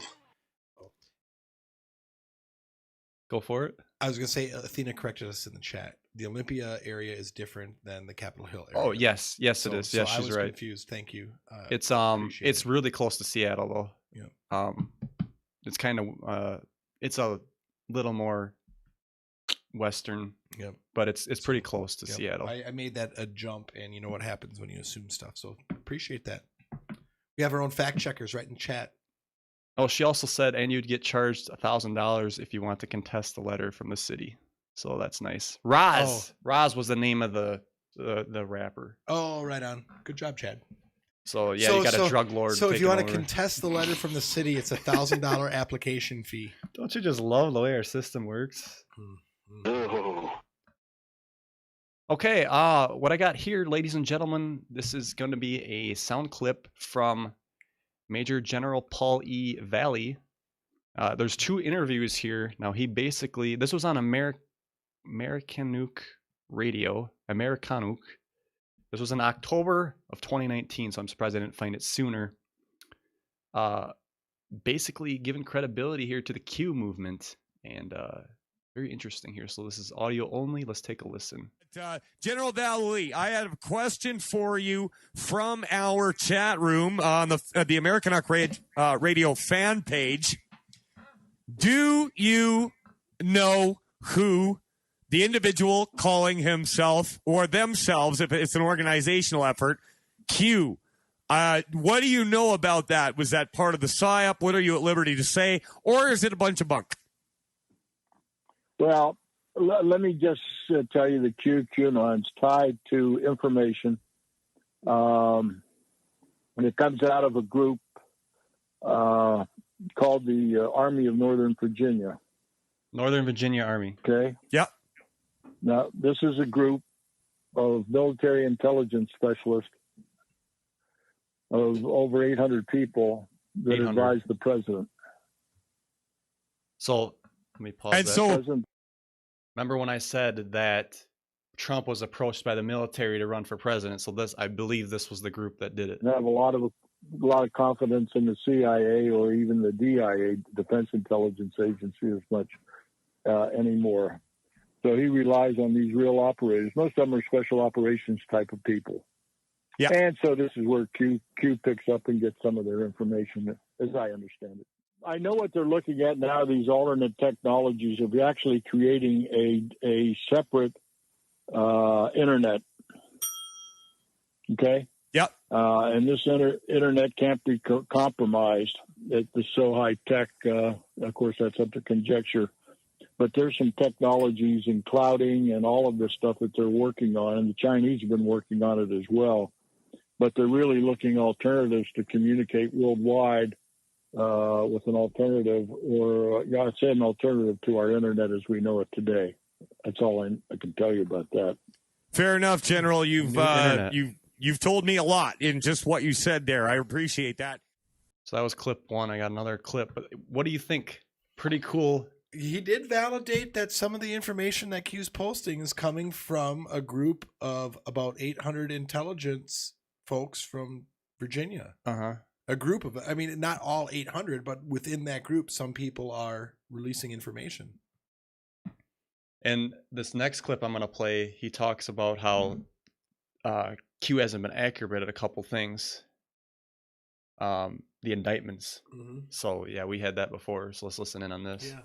Go for it. I was going to say, Athena corrected us in the chat. The Olympia area is different than the Capitol Hill area. Oh, yes, it is. Yes, I she's was right. confused. Thank you. It's really close to Seattle, though. Yeah. It's kind of it's a little more western. Yep. But it's pretty close to Seattle. I made that a jump, and you know what happens when you assume stuff. So appreciate that. We have our own fact checkers right in chat. Oh, she also said, and you'd get charged $1,000 if you want to contest the letter from the city. So that's nice. Roz. Roz was the name of the rapper. Oh, right on. Good job, Chad. So yeah, you got a drug lord. So if you want to contest the letter from the city, it's $1,000 application fee. Don't you just love the way our system works? Okay, what I got here, ladies and gentlemen, this is going to be a sound clip from Major General Paul E. Valley. There's two interviews here. Now, this was on Americanuk Radio. Americanuk. This was in October of 2019, so I'm surprised I didn't find it sooner. Basically giving credibility here to the Q movement, and very interesting here. So this is audio only. Let's take a listen. General Valley, I have a question for you from our chat room on the Americanuk Radio fan page. Do you know who the individual calling himself or themselves, if it's an organizational effort, Q? What do you know about that? Was that part of the PSYOP? What are you at liberty to say? Or is it a bunch of bunk? Well, let me just tell you the QAnon's tied to information. And it comes out of a group called the Army of Northern Virginia. Northern Virginia Army. Okay. Yep. Now, this is a group of military intelligence specialists of over 800 people that advise the president. So let me pause. And so, remember when I said that Trump was approached by the military to run for president? So I believe this was the group that did it. I have a lot of confidence in the CIA or even the DIA, Defense Intelligence Agency, as much anymore. So he relies on these real operators. Most of them are special operations type of people. Yeah. And so this is where Q picks up and gets some of their information, as I understand it. I know what they're looking at now, these alternate technologies of actually creating a separate internet. Okay? Yep. And this internet can't be compromised. It's so high tech. Of course, that's up to conjecture. But there's some technologies in clouding and all of this stuff that they're working on, and the Chinese have been working on it as well. but they're really looking alternatives to communicate worldwide with an alternative, or I'd say an alternative to our internet as we know it today. That's all I can tell you about that. Fair enough, General. You've told me a lot in just what you said there. I appreciate that. So that was clip one. I got another clip. But what do you think? Pretty cool. He did validate that some of the information that Q's posting is coming from a group of about 800 intelligence folks from Virginia. A group of, I mean, not all 800, but within that group, some people are releasing information. And this next clip I'm going to play, he talks about how Q hasn't been accurate at a couple things. The indictments. So, yeah, we had that before. So let's listen in on this. Yeah.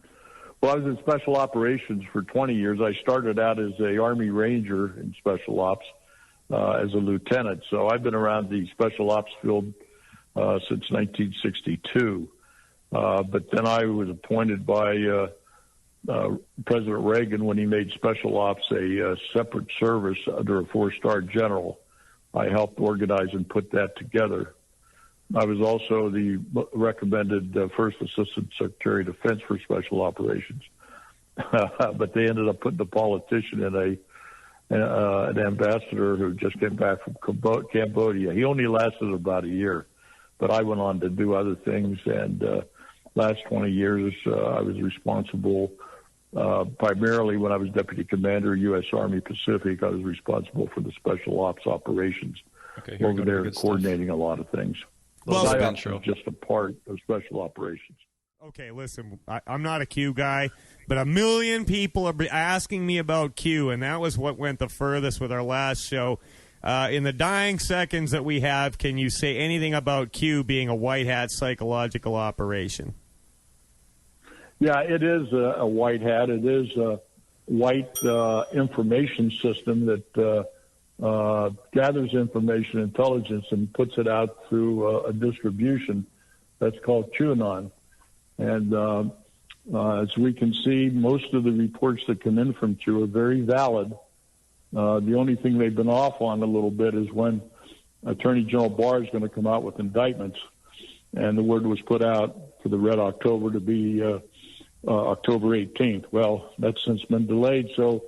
Well, I was in special operations for 20 years. I started out as a Army Ranger in special ops as a lieutenant. So I've been around the special ops field since 1962. But then I was appointed by President Reagan when he made special ops a separate service under a 4-star general. I helped organize and put that together. I was also the recommended First Assistant Secretary of Defense for Special Operations. But they ended up putting a politician in an ambassador who just came back from Cambodia. He only lasted about a year, but I went on to do other things. And last 20 years, I was responsible primarily when I was Deputy Commander, U.S. Army Pacific. I was responsible for the Special Ops operations over there, coordinating a lot of things. Well, SIOPS is just a part of special operations. Okay, listen, I'm not a Q guy, but a million people are asking me about Q, and that was what went the furthest with our last show. In the dying seconds that we have, can you say anything about Q being a white hat psychological operation? Yeah, it is a white hat. It is a white information system that gathers information, intelligence, and puts it out through a distribution that's called QAnon. And as we can see, most of the reports that come in from Q are very valid. The only thing they've been off on a little bit is when Attorney General Barr is going to come out with indictments. And the word was put out for the Red October to be October 18th. Well, that's since been delayed. So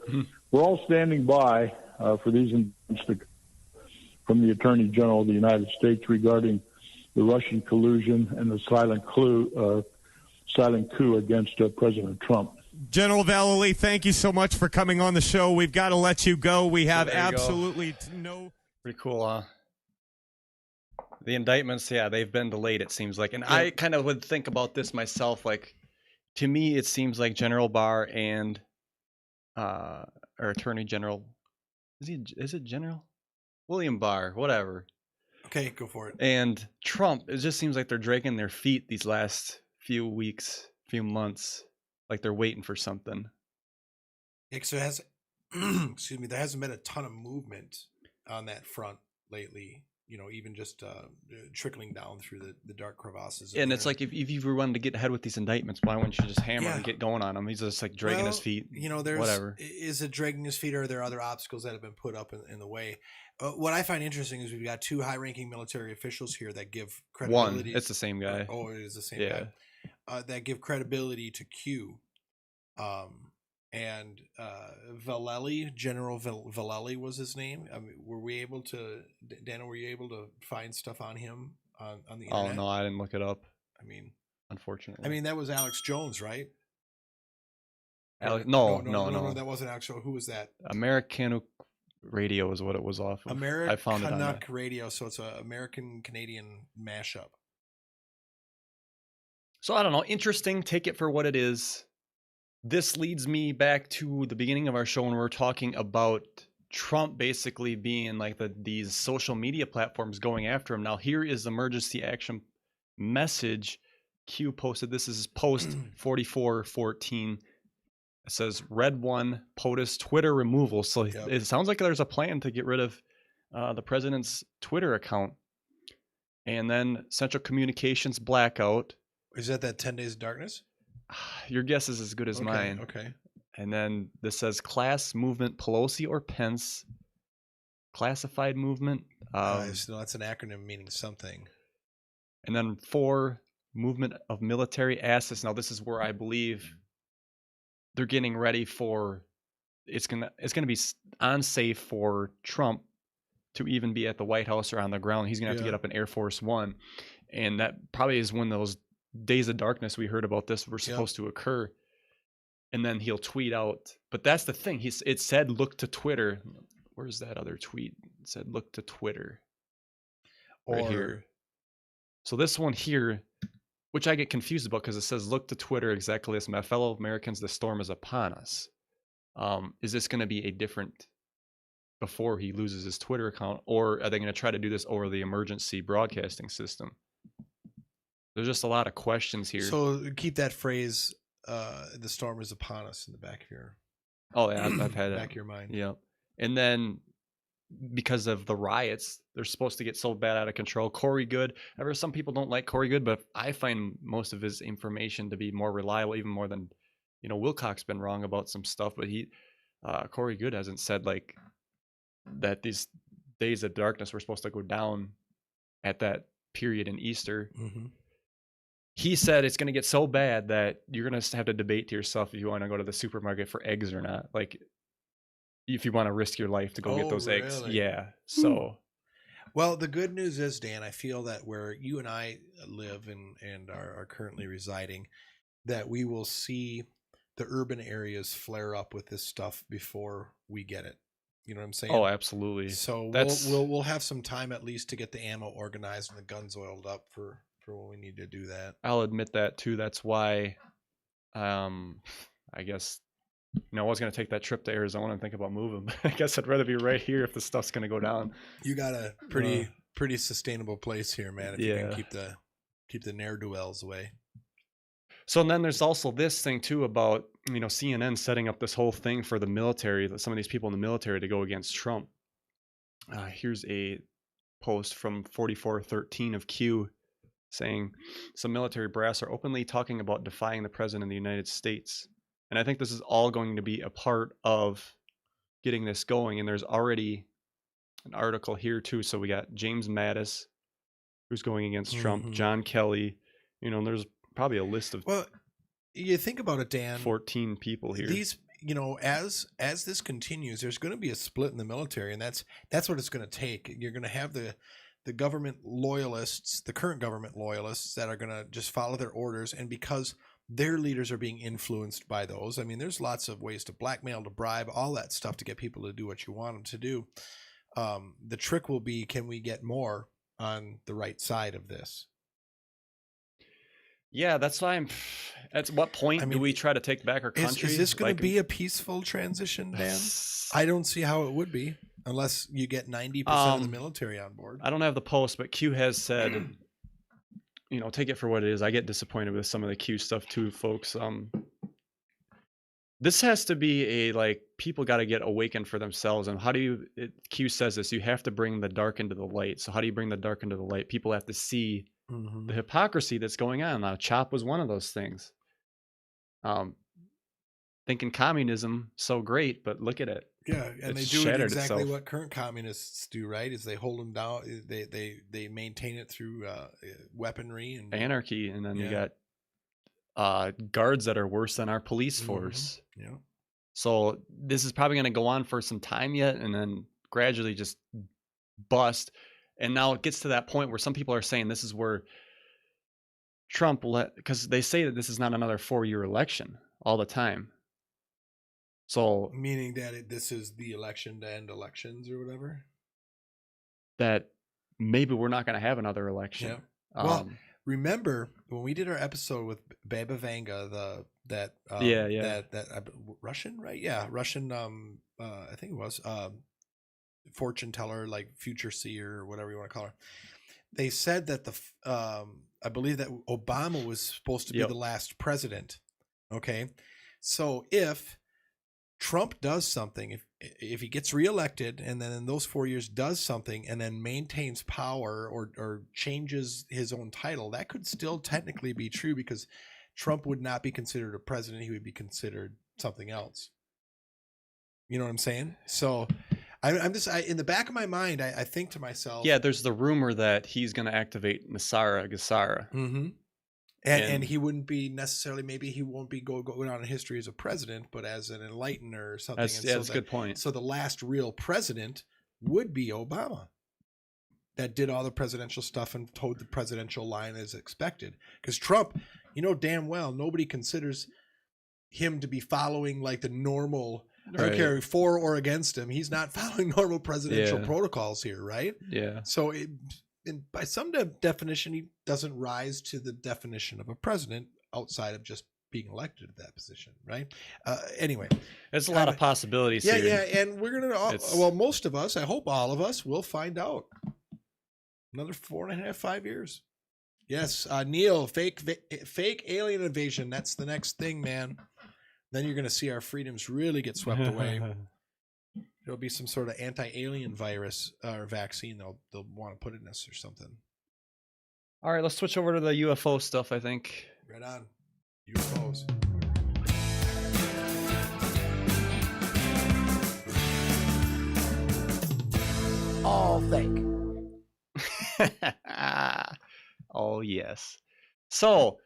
we're all standing by for these indictments from the Attorney General of the United States regarding the Russian collusion and the silent coup against President Trump. General Vallely, thank you so much for coming on the show. We've got to let you go. We have absolutely no... Pretty cool, huh? The indictments, yeah, they've been delayed, it seems like. And I kind of would think about this myself. Like, to me, it seems like General Barr and or Attorney General... Is it General? William Barr, whatever. Okay, go for it. And Trump, it just seems like they're dragging their feet these last few weeks, few months, like they're waiting for something. Yeah, so excuse me, there hasn't been a ton of movement on that front lately. You know, even just trickling down through the dark crevasses. And it's like if you wanted to get ahead with these indictments, why wouldn't you just hammer and get going on him? He's just like dragging his feet. You know, there's whatever. Is it dragging his feet, or are there other obstacles that have been put up in the way? What I find interesting is we've got two high-ranking military officials here that give credibility. One, it's the same guy. Oh, it is the same guy. That give credibility to Q. And Vallely, General Vallely was his name. I mean, were we able to, Dana, were you able to find stuff on him on the internet? Oh, no, I didn't look it up. I mean, unfortunately. I mean, that was Alex Jones, right? No, that wasn't Alex Jones. Who was that? American Radio is what it was off of. I found it on Canuck Radio, so it's an American-Canadian mashup. So I don't know. Interesting. Take it for what it is. This leads me back to the beginning of our show when we were talking about Trump basically being like these social media platforms going after him. Now, here is the emergency action message. Q posted. This is post 4414. It says Red 1 POTUS Twitter removal. So it sounds like there's a plan to get rid of the president's Twitter account. And then Central Communications blackout. Is that 10 Days of Darkness? Your guess is as good as mine. Okay. And then this says class movement Pelosi or Pence classified movement. So that's an acronym meaning something. And then 4, movement of military assets. Now this is where I believe they're getting ready for it's gonna be unsafe for Trump to even be at the White House or on the ground. He's gonna have to get up in Air Force One, and that probably is when those days of darkness we heard about this were supposed to occur. And then he'll tweet out. But that's the thing. It said look to Twitter. Where's that other tweet? It said look to Twitter. Right here. So this one here, which I get confused about because it says look to Twitter exactly as my fellow Americans, the storm is upon us. Is this going to be a different before he loses his Twitter account, or are they going to try to do this over the emergency broadcasting system? There's just a lot of questions here. So keep that phrase, the storm is upon us, in the back of your I've had it back of your mind. Yeah. And then because of the riots, they're supposed to get so bad out of control. Corey Good, some people don't like Corey Good, but I find most of his information to be more reliable, even more than, Wilcock's been wrong about some stuff, but Corey Good hasn't said like that these days of darkness were supposed to go down at that period in Easter. Mm-hmm. He said it's going to get so bad that you're going to have to debate to yourself if you want to go to the supermarket for eggs or not. Like, if you want to risk your life to go get those eggs. Yeah. So. Well, the good news is, Dan, I feel that where you and I live and are currently residing, that we will see the urban areas flare up with this stuff before we get it. You know what I'm saying? Oh, absolutely. So we'll have some time at least to get the ammo organized and the guns oiled up for when we need to do that. I'll admit that too. That's why, I guess, I was going to take that trip to Arizona and think about moving, but I guess I'd rather be right here if the stuff's going to go down. You got a pretty sustainable place here, man. If you can keep the ne'er-do-wells away. So then there's also this thing too about, CNN setting up this whole thing for the military, some of these people in the military to go against Trump. Here's a post from 4413 of Q saying some military brass are openly talking about defying the president of the United States. And I think this is all going to be a part of getting this going. And there's already an article here too. So we got James Mattis, who's going against Trump, John Kelly, there's probably a list of, well, you think about it, Dan, 14 people here. These, as this continues, there's going to be a split in the military, and that's what it's going to take. You're going to have the government loyalists, the current government loyalists, that are going to just follow their orders, and because their leaders are being influenced by those. I mean, there's lots of ways to blackmail, to bribe, all that stuff to get people to do what you want them to do. The trick will be, can we get more on the right side of this? Yeah, that's why at what point do we try to take back our country? Is this going to be a peaceful transition, Dan? I don't see how it would be unless you get 90% of the military on board. I don't have the post, but Q has said, take it for what it is. I get disappointed with some of the Q stuff too, folks. This has to be people got to get awakened for themselves. And Q says this, you have to bring the dark into the light. So how do you bring the dark into the light? People have to see the hypocrisy that's going on. Now, CHOP was one of those things. Thinking communism so great, but look at it. Yeah, and they do exactly what current communists do, right? Is they hold them down. They maintain it through weaponry and anarchy, and then you got guards that are worse than our police force. Yeah. So this is probably going to go on for some time yet, and then gradually just bust. And now it gets to that point where some people are saying this is where Trump because they say that this is not another 4-year election all the time. So meaning that this is the election to end elections or whatever? That maybe we're not going to have another election. Yeah. Well, remember when we did our episode with Baba Vanga, that Russian, right? Yeah, Russian. I think it was fortune teller, like future seer or whatever you want to call her. They said that I believe that Obama was supposed to be the last president. Okay, so if Trump does something, if he gets reelected and then in those 4 years does something and then maintains power or changes his own title, that could still technically be true because Trump would not be considered a president. He would be considered something else. You know what I'm saying? So I'm just in the back of my mind, I think to myself, Yeah, there's the rumor that he's going to activate Nasara Gassara. Mm-hmm. And he wouldn't be necessarily, maybe he won't be going down in history as a president, but as an enlightener or something. That's a good point. So the last real president would be Obama, that did all the presidential stuff and towed the presidential line as expected. Because Trump, you know damn well, nobody considers him to be following like the normal, I don't care for or against him, he's not following normal presidential protocols here, right? Yeah. So by some definition, he doesn't rise to the definition of a president outside of just being elected to that position, right? Anyway, there's a lot of possibilities here. Yeah, and we're gonna. Well, most of us, I hope all of us, will find out. Another 4.5, 5 years. Yes, Neil, fake alien invasion. That's the next thing, man. Then you're gonna see our freedoms really get swept away. There'll be some sort of anti-alien virus or vaccine they'll want to put in us or something. All right, let's switch over to the UFO stuff, I think. Right on. UFOs. All fake. Oh, yes. So,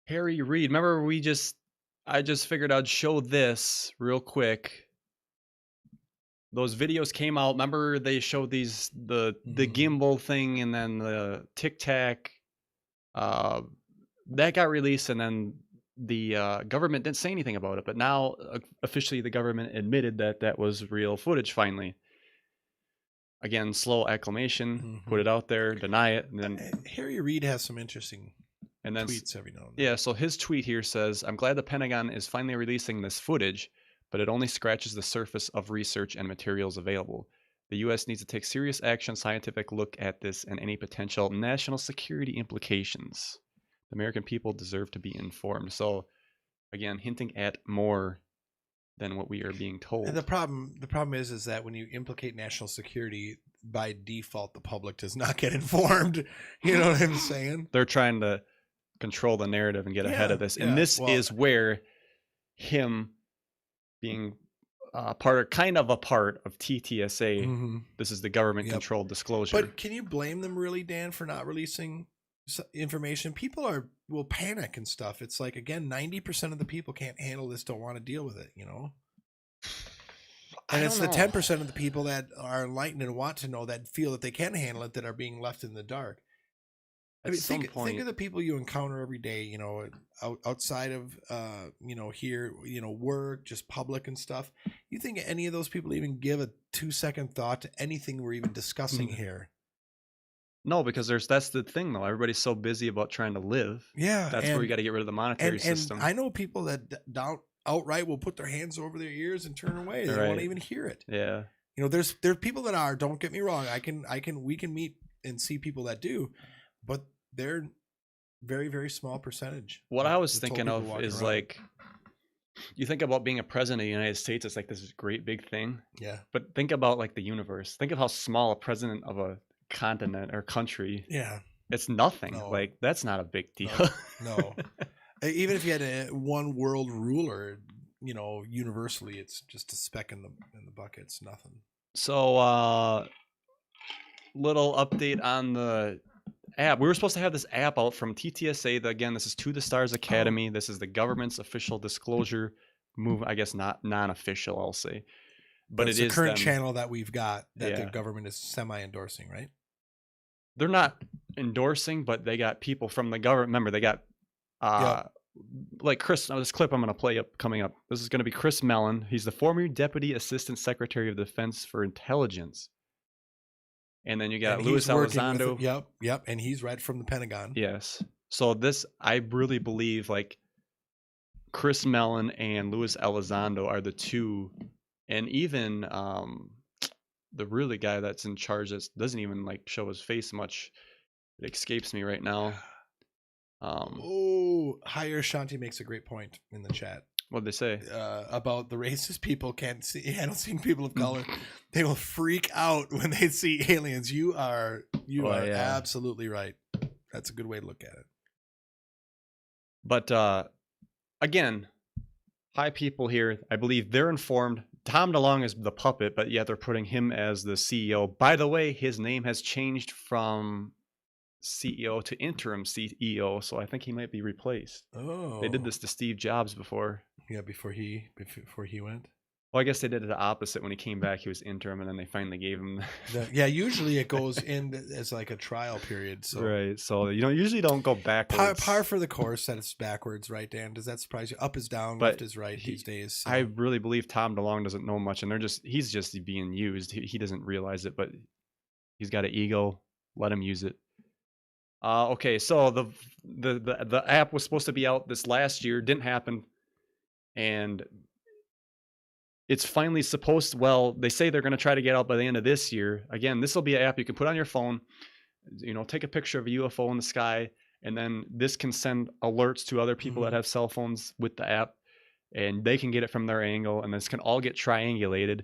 Harry Reid, remember I just figured I'd show this real quick. Those videos came out. Remember they showed the gimbal thing and then the Tic Tac. That got released and then the government didn't say anything about it. But now officially the government admitted that was real footage finally. Again, slow acclamation, put it out there, deny it. And then Harry Reid has some interesting tweets every now and then. Yeah, so his tweet here says, "I'm glad the Pentagon is finally releasing this footage, but it only scratches the surface of research and materials available. The U.S. needs to take serious action, scientific look at this and any potential national security implications. The American people deserve to be informed." So, again, hinting at more than what we are being told. And the problem is that when you implicate national security, by default, the public does not get informed. You know what I'm saying? They're trying to control the narrative and get ahead of this. And this is where him being kind of a part of TTSA, this is the government-controlled disclosure. But can you blame them really, Dan, for not releasing information? People will panic and stuff. It's like, again, 90% of the people can't handle this, don't want to deal with it, you know? And it's the 10% of the people that are enlightened and want to know, that feel that they can handle it, that are being left in the dark. I mean, think of the people you encounter every day, you know, outside of, you know, here, you know, work, just public and stuff. You think any of those people even give a 2-second thought to anything we're even discussing here? No, because that's the thing, though. Everybody's so busy about trying to live. Yeah. That's where you got to get rid of the monetary system. And I know people that outright will put their hands over their ears and turn away. They don't want to even hear it. Yeah. You know, there's people that are, don't get me wrong. We can meet and see people that do, but they're very, very small percentage. What I was thinking of is like, you think about being a president of the United States, it's like this great big thing. Yeah. But think about like the universe. Think of how small a president of a continent or country. Yeah. It's nothing. Like, that's not a big deal. No. Even if you had a one world ruler, you know, universally, it's just a speck in the bucket. It's nothing. So, little update on the app. We were supposed to have this app out from TTSA. Again, this is To the Stars Academy. This is the government's official disclosure move. I guess not non-official, I'll say. But it's it the is current channel that we've got that the Yeah. government is semi-endorsing, right? They're not endorsing, but they got people from the government. Remember, they got like Chris. This clip I'm going to play up coming up. This is going to be Chris Mellon. He's the former Deputy Assistant Secretary of Defense for Intelligence. And then you got Luis Elizondo. Yep. And he's right from the Pentagon. Yes. So this, I really believe, like, Chris Mellon and Luis Elizondo are the two, and even the really guy that's in charge that doesn't even like show his face much. It escapes me right now. Higher Shanti makes a great point in the chat. What'd they say? About the racist people can't handle seeing people of color. They will freak out when they see aliens. You are absolutely right. That's a good way to look at it. But again, high people here, I believe they're informed. Tom DeLonge is the puppet, but yet they're putting him as the CEO. By the way, his name has changed from CEO to interim CEO, so I think he might be replaced. Oh, they did this to Steve Jobs before. Yeah, before he went. Well, I guess they did it the opposite. When he came back, he was interim, and then they finally gave him. Yeah, usually it goes in as like a trial period. So right, so you usually don't go backwards. Par for the course that it's backwards, right, Dan? Does that surprise you? Up is down, left is right these days. So. I really believe Tom DeLonge doesn't know much, and he's just being used. He doesn't realize it, but he's got an ego. Let him use it. Okay, so the app was supposed to be out this last year, didn't happen, and it's finally supposed to, well, they say they're going to try to get out by the end of this year. Again, this will be an app you can put on your phone, take a picture of a UFO in the sky, and then this can send alerts to other people that have cell phones with the app, and they can get it from their angle, and this can all get triangulated,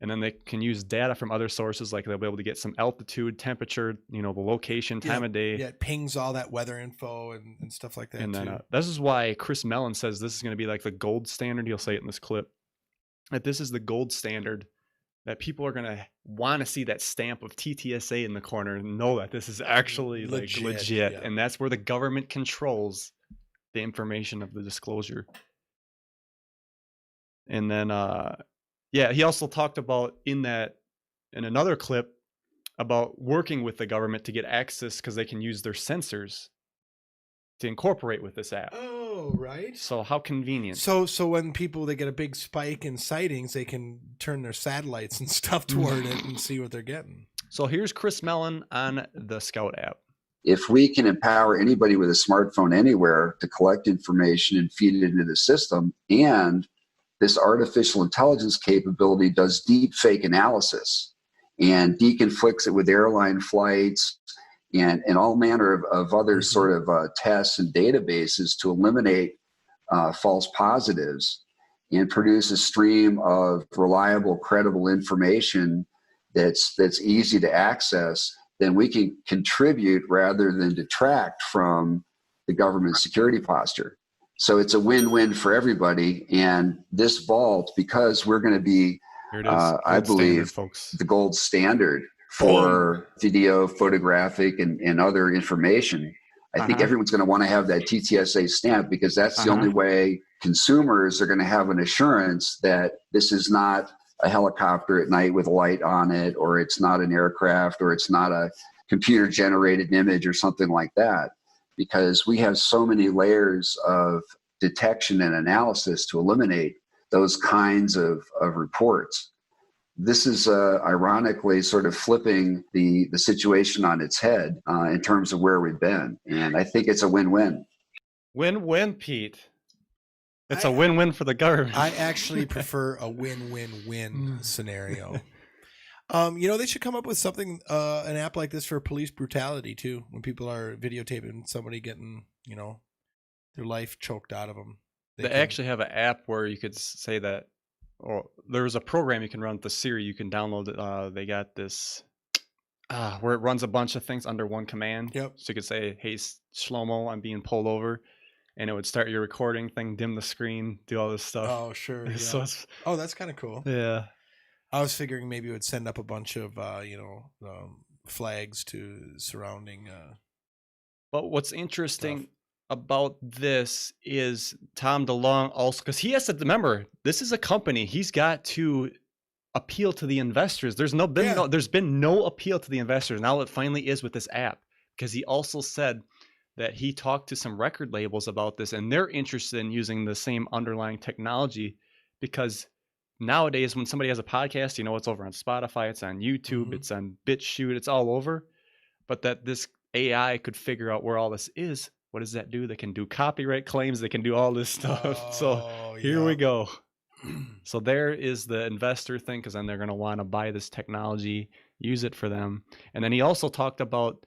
and then they can use data from other sources, like they'll be able to get some altitude, temperature, the location, time of day. Yeah, it pings all that weather info and stuff like that. And then too. This is why Chris Mellon says this is going to be like the gold standard. He'll say it in this clip. That this is the gold standard, that people are going to want to see that stamp of TTSA in the corner and know that this is actually legit. Yeah. And that's where the government controls the information of the disclosure. And then, he also talked about in another clip about working with the government to get access because they can use their sensors to incorporate with this app. Oh, right. So how convenient. So when they get a big spike in sightings, they can turn their satellites and stuff toward it and see what they're getting. So here's Chris Mellon on the Scout app. If we can empower anybody with a smartphone anywhere to collect information and feed it into the system, and this artificial intelligence capability does deep fake analysis and deconflicts it with airline flights and all manner of other sort of tests and databases to eliminate false positives and produce a stream of reliable, credible information that's easy to access, then we can contribute rather than detract from the government security posture. So it's a win-win for everybody. And this vault, because we're going to be, I believe, the gold standard for video, photographic, and other information, I think everyone's going to want to have that TTSA stamp, because that's the only way consumers are going to have an assurance that this is not a helicopter at night with a light on it, or it's not an aircraft, or it's not a computer-generated image or something like that. Because we have so many layers of detection and analysis to eliminate those kinds of reports. This is ironically sort of flipping the situation on its head in terms of where we've been. And I think it's a win-win. Win-win, Pete. It's a win-win for the government. I actually prefer a win-win-win scenario. They should come up with something, an app like this for police brutality too. When people are videotaping somebody getting, their life choked out of them. They actually have an app where you could say that, or there's a program you can run with the Siri. You can download it. They got this where it runs a bunch of things under one command. Yep. So you could say, "Hey, Shlomo, I'm being pulled over," and it would start your recording thing, dim the screen, do all this stuff. Oh, sure. Yeah. So that's kind of cool. Yeah. I was figuring maybe it would send up a bunch of, flags to surrounding. But what's interesting about this is Tom DeLonge also, because he has to remember, this is a company. He's got to appeal to the investors. There's been no appeal to the investors. Now it finally is with this app, because he also said that he talked to some record labels about this, and they're interested in using the same underlying technology, because nowadays, when somebody has a podcast, it's over on Spotify, it's on YouTube, it's on BitChute, it's all over. But that this AI could figure out where all this is. What does that do? They can do copyright claims. They can do all this stuff. So here we go. So there is the investor thing, because then they're going to want to buy this technology, use it for them. And then he also talked about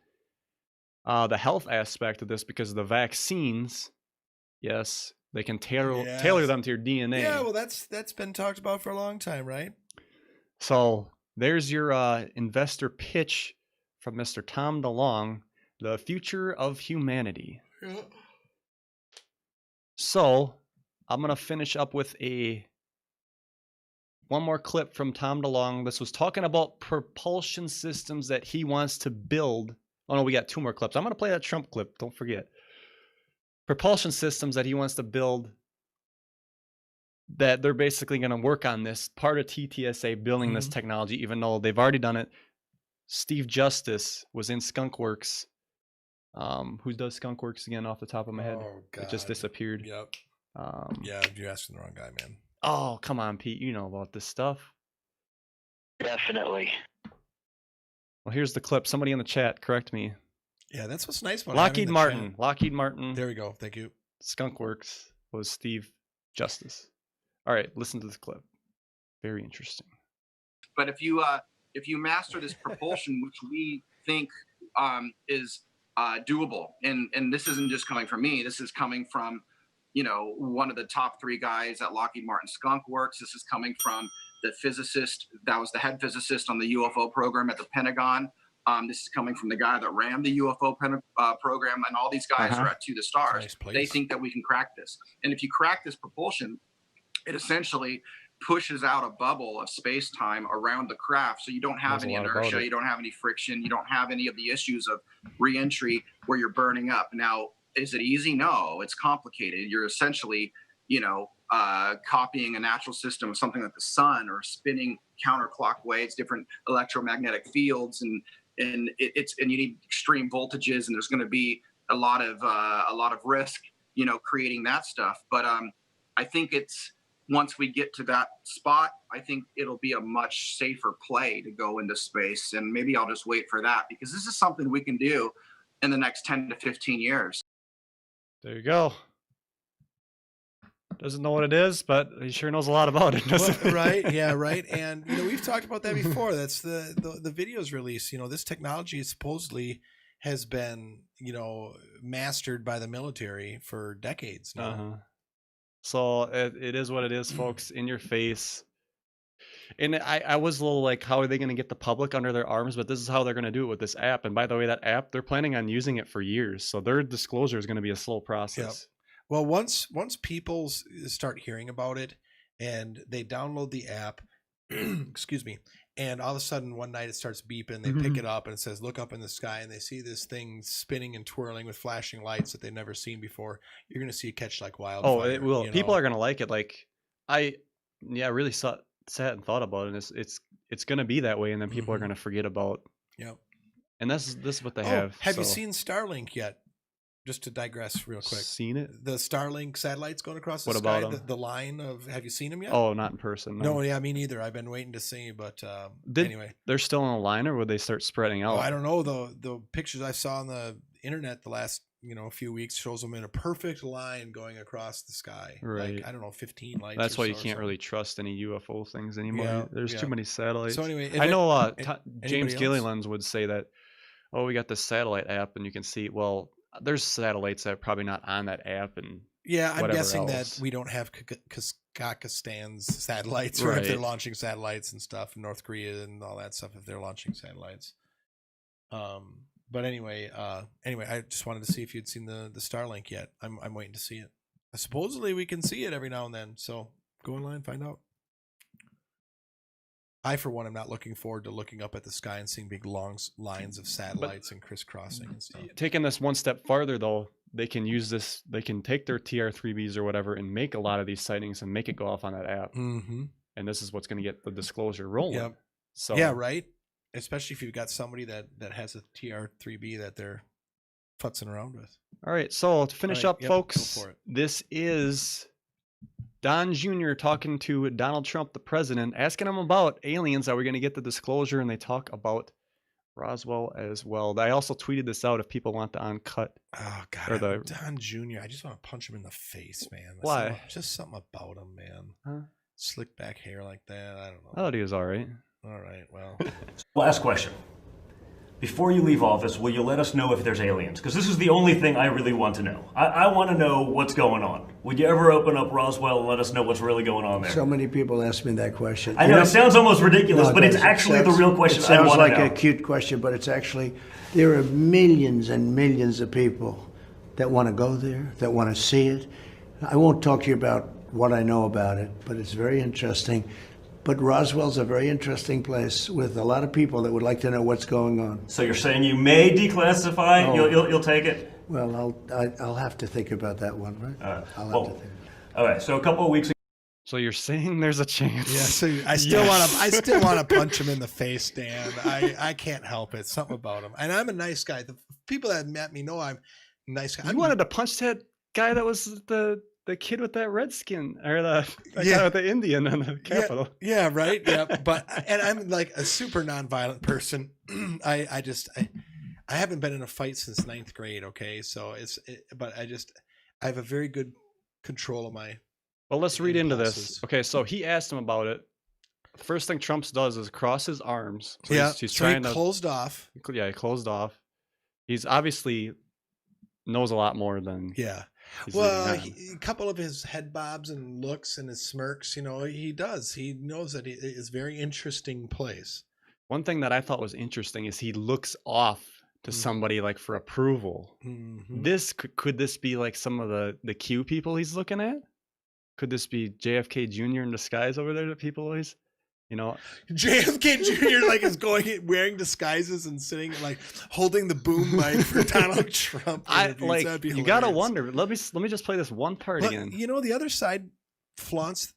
the health aspect of this, because of the vaccines. Yes. They can tailor them to your DNA. Yeah, well, that's been talked about for a long time, right? So there's your investor pitch from Mr. Tom DeLonge, the future of humanity. Yeah. So I'm going to finish up with a one more clip from Tom DeLonge. This was talking about propulsion systems that he wants to build. Oh no, we got 2 more clips. I'm going to play that Trump clip. Don't forget. Propulsion systems that he wants to build, that they're basically going to work on this part of TTSA building this technology, even though they've already done it. Steve Justice was in Skunk Works. Who does Skunk Works again off the top of my head? Oh, God. It just disappeared. Yep. Yeah, you're asking the wrong guy, man. Oh, come on, Pete. You know about this stuff. Definitely. Well, here's the clip. Somebody in the chat, correct me. Yeah, that's what's nice about Lockheed having the Martin. chat. Lockheed Martin. There we go. Thank you. Skunk Works was Steve Justice. All right, listen to this clip. Very interesting. But if you master this propulsion, which we think is doable, and this isn't just coming from me. This is coming from, one of the top 3 guys at Lockheed Martin Skunk Works. This is coming from the physicist that was the head physicist on the UFO program at the Pentagon. This is coming from the guy that ran the UFO program, and all these guys are at To the Stars. Nice They think that we can crack this. And if you crack this propulsion, it essentially pushes out a bubble of space-time around the craft, so you don't have any inertia, you don't have any friction, you don't have any of the issues of re-entry where you're burning up. Now, is it easy? No, it's complicated. You're essentially, copying a natural system of something like the sun, or spinning counterclockwise, different electromagnetic fields, and you need extreme voltages, and there's going to be a lot of risk, creating that stuff. But I think once we get to that spot, I think it'll be a much safer play to go into space. And maybe I'll just wait for that, because this is something we can do in the next 10 to 15 years. There you go. Doesn't know what it is, but he sure knows a lot about it. Well, right? Yeah, right. And we've talked about that before. That's the videos release. This technology supposedly has been mastered by the military for decades now. So it is what it is, folks. In your face. And I was a little like, how are they going to get the public under their arms? But this is how they're going to do it with this app. And by the way, that app, they're planning on using it for years. So their disclosure is going to be a slow process. Yep. Well, once people start hearing about it and they download the app, excuse me, and all of a sudden one night it starts beeping, they pick it up and it says, look up in the sky, and they see this thing spinning and twirling with flashing lights that they've never seen before. You're going to see it catch like wildfire. Oh, it will. People are going to like it. Like I really sat and thought about it. It's going to be that way. And then people are going to forget about. Yep. And this is what they have. Have you seen Starlink yet? Just to digress real quick. Seen it? The Starlink satellites going across the what sky. About them? The line of, have you seen them yet? Oh, not in person. No, yeah, me neither. I've been waiting to see, but anyway. They're still on a line, or would they start spreading out? Oh, I don't know. The pictures I saw on the internet the last few weeks shows them in a perfect line going across the sky. Right. Like, I don't know, 15 lights. That's why you can't really trust any UFO things anymore. Yeah, There's too many satellites. So anyway, I know James else? Gilliland would say that, we got this satellite app and you can see, well, there's satellites that are probably not on that app, and I'm guessing that we don't have Kazakhstan's satellites, or if they're launching satellites and stuff, North Korea and all that stuff, if they're launching satellites. But anyway, I just wanted to see if you'd seen the Starlink yet. I'm waiting to see it. Supposedly we can see it every now and then, so go online, find out. I, for one, am not looking forward to looking up at the sky and seeing big long lines of satellites and crisscrossing and stuff. Taking this one step farther, though, they can use this. They can take their TR-3Bs or whatever and make a lot of these sightings and make it go off on that app. Mm-hmm. And this is what's going to get the disclosure rolling. Yep. So yeah, right. Especially if you've got somebody that has a TR-3B that they're futzing around with. All right. So to finish up, folks, go for it. This is Don Jr. talking to Donald Trump, the president, asking him about aliens. Are we going to get the disclosure? And they talk about Roswell as well. I also tweeted this out if people want the uncut. Oh, God. Don Jr., I just want to punch him in the face, man. Why? Just something about him, man. Huh? Slick back hair like that. I don't know. I thought he was all right. All right, well. Last question. Before you leave office, will you let us know if there's aliens? Because this is the only thing I really want to know. I want to know what's going on. Would you ever open up Roswell and let us know what's really going on there? So many people ask me that question. I know, it sounds almost ridiculous, but it's actually the real question I want to know. It sounds like a cute question, but it's actually, there are millions and millions of people that want to go there, that want to see it. I won't talk to you about what I know about it, but it's very interesting. But Roswell's a very interesting place with a lot of people that would like to know what's going on. So you're saying you may declassify? Oh. You'll take it? Well, I'll have to think about that one, right? I'll have to think. All right. So a couple of weeks ago. So you're saying there's a chance? Yeah. So I still want to punch him in the face, Dan. I can't help it. Something about him. And I'm a nice guy. The people that met me know I'm a nice guy. You wanted to punch that guy that was the kid with that red skin, or the guy with the Indian on the Capitol. Yeah, right. Yeah, but and I'm like a super nonviolent person. I haven't been in a fight since 9th grade. Okay, so but I have a very good control of my. Well, let's read into this. Okay, so he asked him about it. First thing Trump does is cross his arms. So he's trying to closed off. Yeah, he closed off. He's obviously knows a lot more than Well, a couple of his head bobs and looks and his smirks, he does. He knows that it is a very interesting place. One thing that I thought was interesting is he looks off to somebody like for approval. Mm-hmm. This could this be like some of the Q people he's looking at? Could this be JFK Jr. in disguise over there that people always, JFK Jr. like is wearing disguises and sitting like holding the boom mic for Donald Trump. You gotta wonder. Let me just play this one part again. The other side flaunts.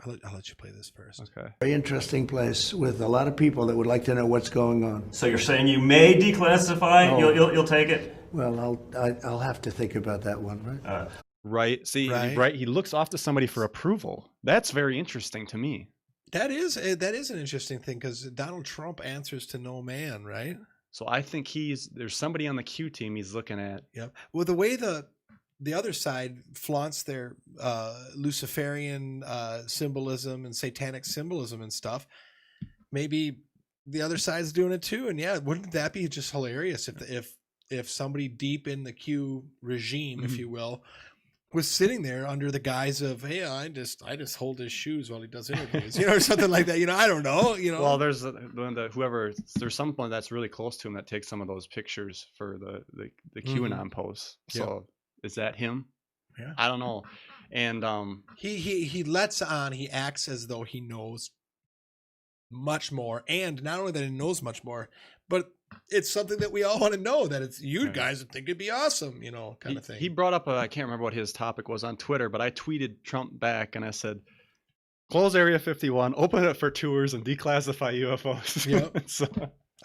I'll let you play this first. Okay. Very interesting place with a lot of people that would like to know what's going on. So you're saying you may declassify? Oh. You'll take it? Well, I'll have to think about that one, right? Right. See, right. He looks off to somebody for approval. That's very interesting to me. That is an interesting thing because Donald Trump answers to no man, right? So I think there's somebody on the Q team he's looking at. Yep. Well, the way the other side flaunts their Luciferian symbolism and satanic symbolism and stuff, maybe the other side's doing it too. And yeah, wouldn't that be just hilarious if somebody deep in the Q regime, if you will, was sitting there under the guise of, hey, I just hold his shoes while he does interviews, or something like that. I don't know. Well, there's there's someone that's really close to him that takes some of those pictures for the QAnon posts. So is that him? Yeah, I don't know. And he lets on. He acts as though he knows much more, and not only that he knows much more, but it's something that we all want to know, that it's you guys would think it'd be awesome, kind of thing. He brought up, I can't remember what his topic was on Twitter, but I tweeted Trump back and I said, close Area 51, open it for tours, and declassify UFOs. Yep. So,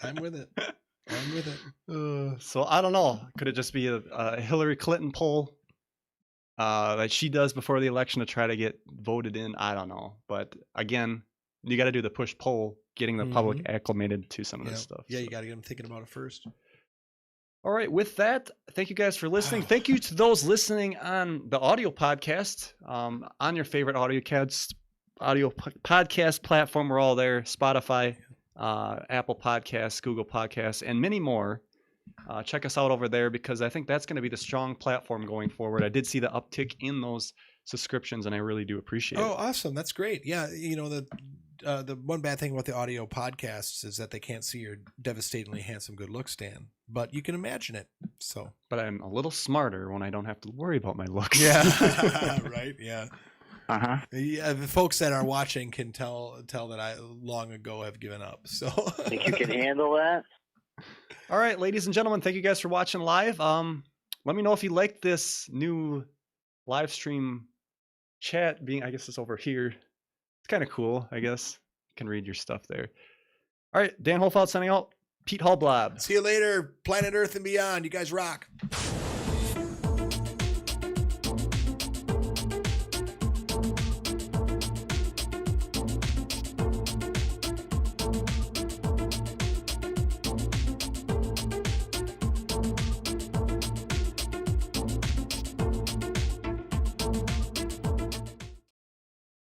I'm with it. So I don't know. Could it just be a Hillary Clinton poll that she does before the election to try to get voted in? I don't know. But again, you got to do the push poll, getting the public acclimated to some of this stuff. Yeah, you got to get them thinking about it first. All right. With that, thank you guys for listening. Thank you to those listening on the audio podcast, on your favorite audio podcast platform. We're all there: Spotify, Apple Podcasts, Google Podcasts, and many more. Check us out over there because I think that's going to be the strong platform going forward. I did see the uptick in those subscriptions, and I really do appreciate it. Oh, awesome. That's great. Yeah. The one bad thing about the audio podcasts is that they can't see your devastatingly handsome good looks, Dan, but you can imagine it. So, but I'm a little smarter when I don't have to worry about my looks. Yeah. Right. Yeah. Yeah, the folks that are watching can tell that I long ago have given up. So think you can handle that? All right, ladies and gentlemen, thank you guys for watching live. Let me know if you like this new live stream chat being, I guess it's over here. It's kind of cool, I guess. You can read your stuff there. All right, Dan Holfeld signing out. Pete Hallblob. See you later, planet Earth and beyond. You guys rock.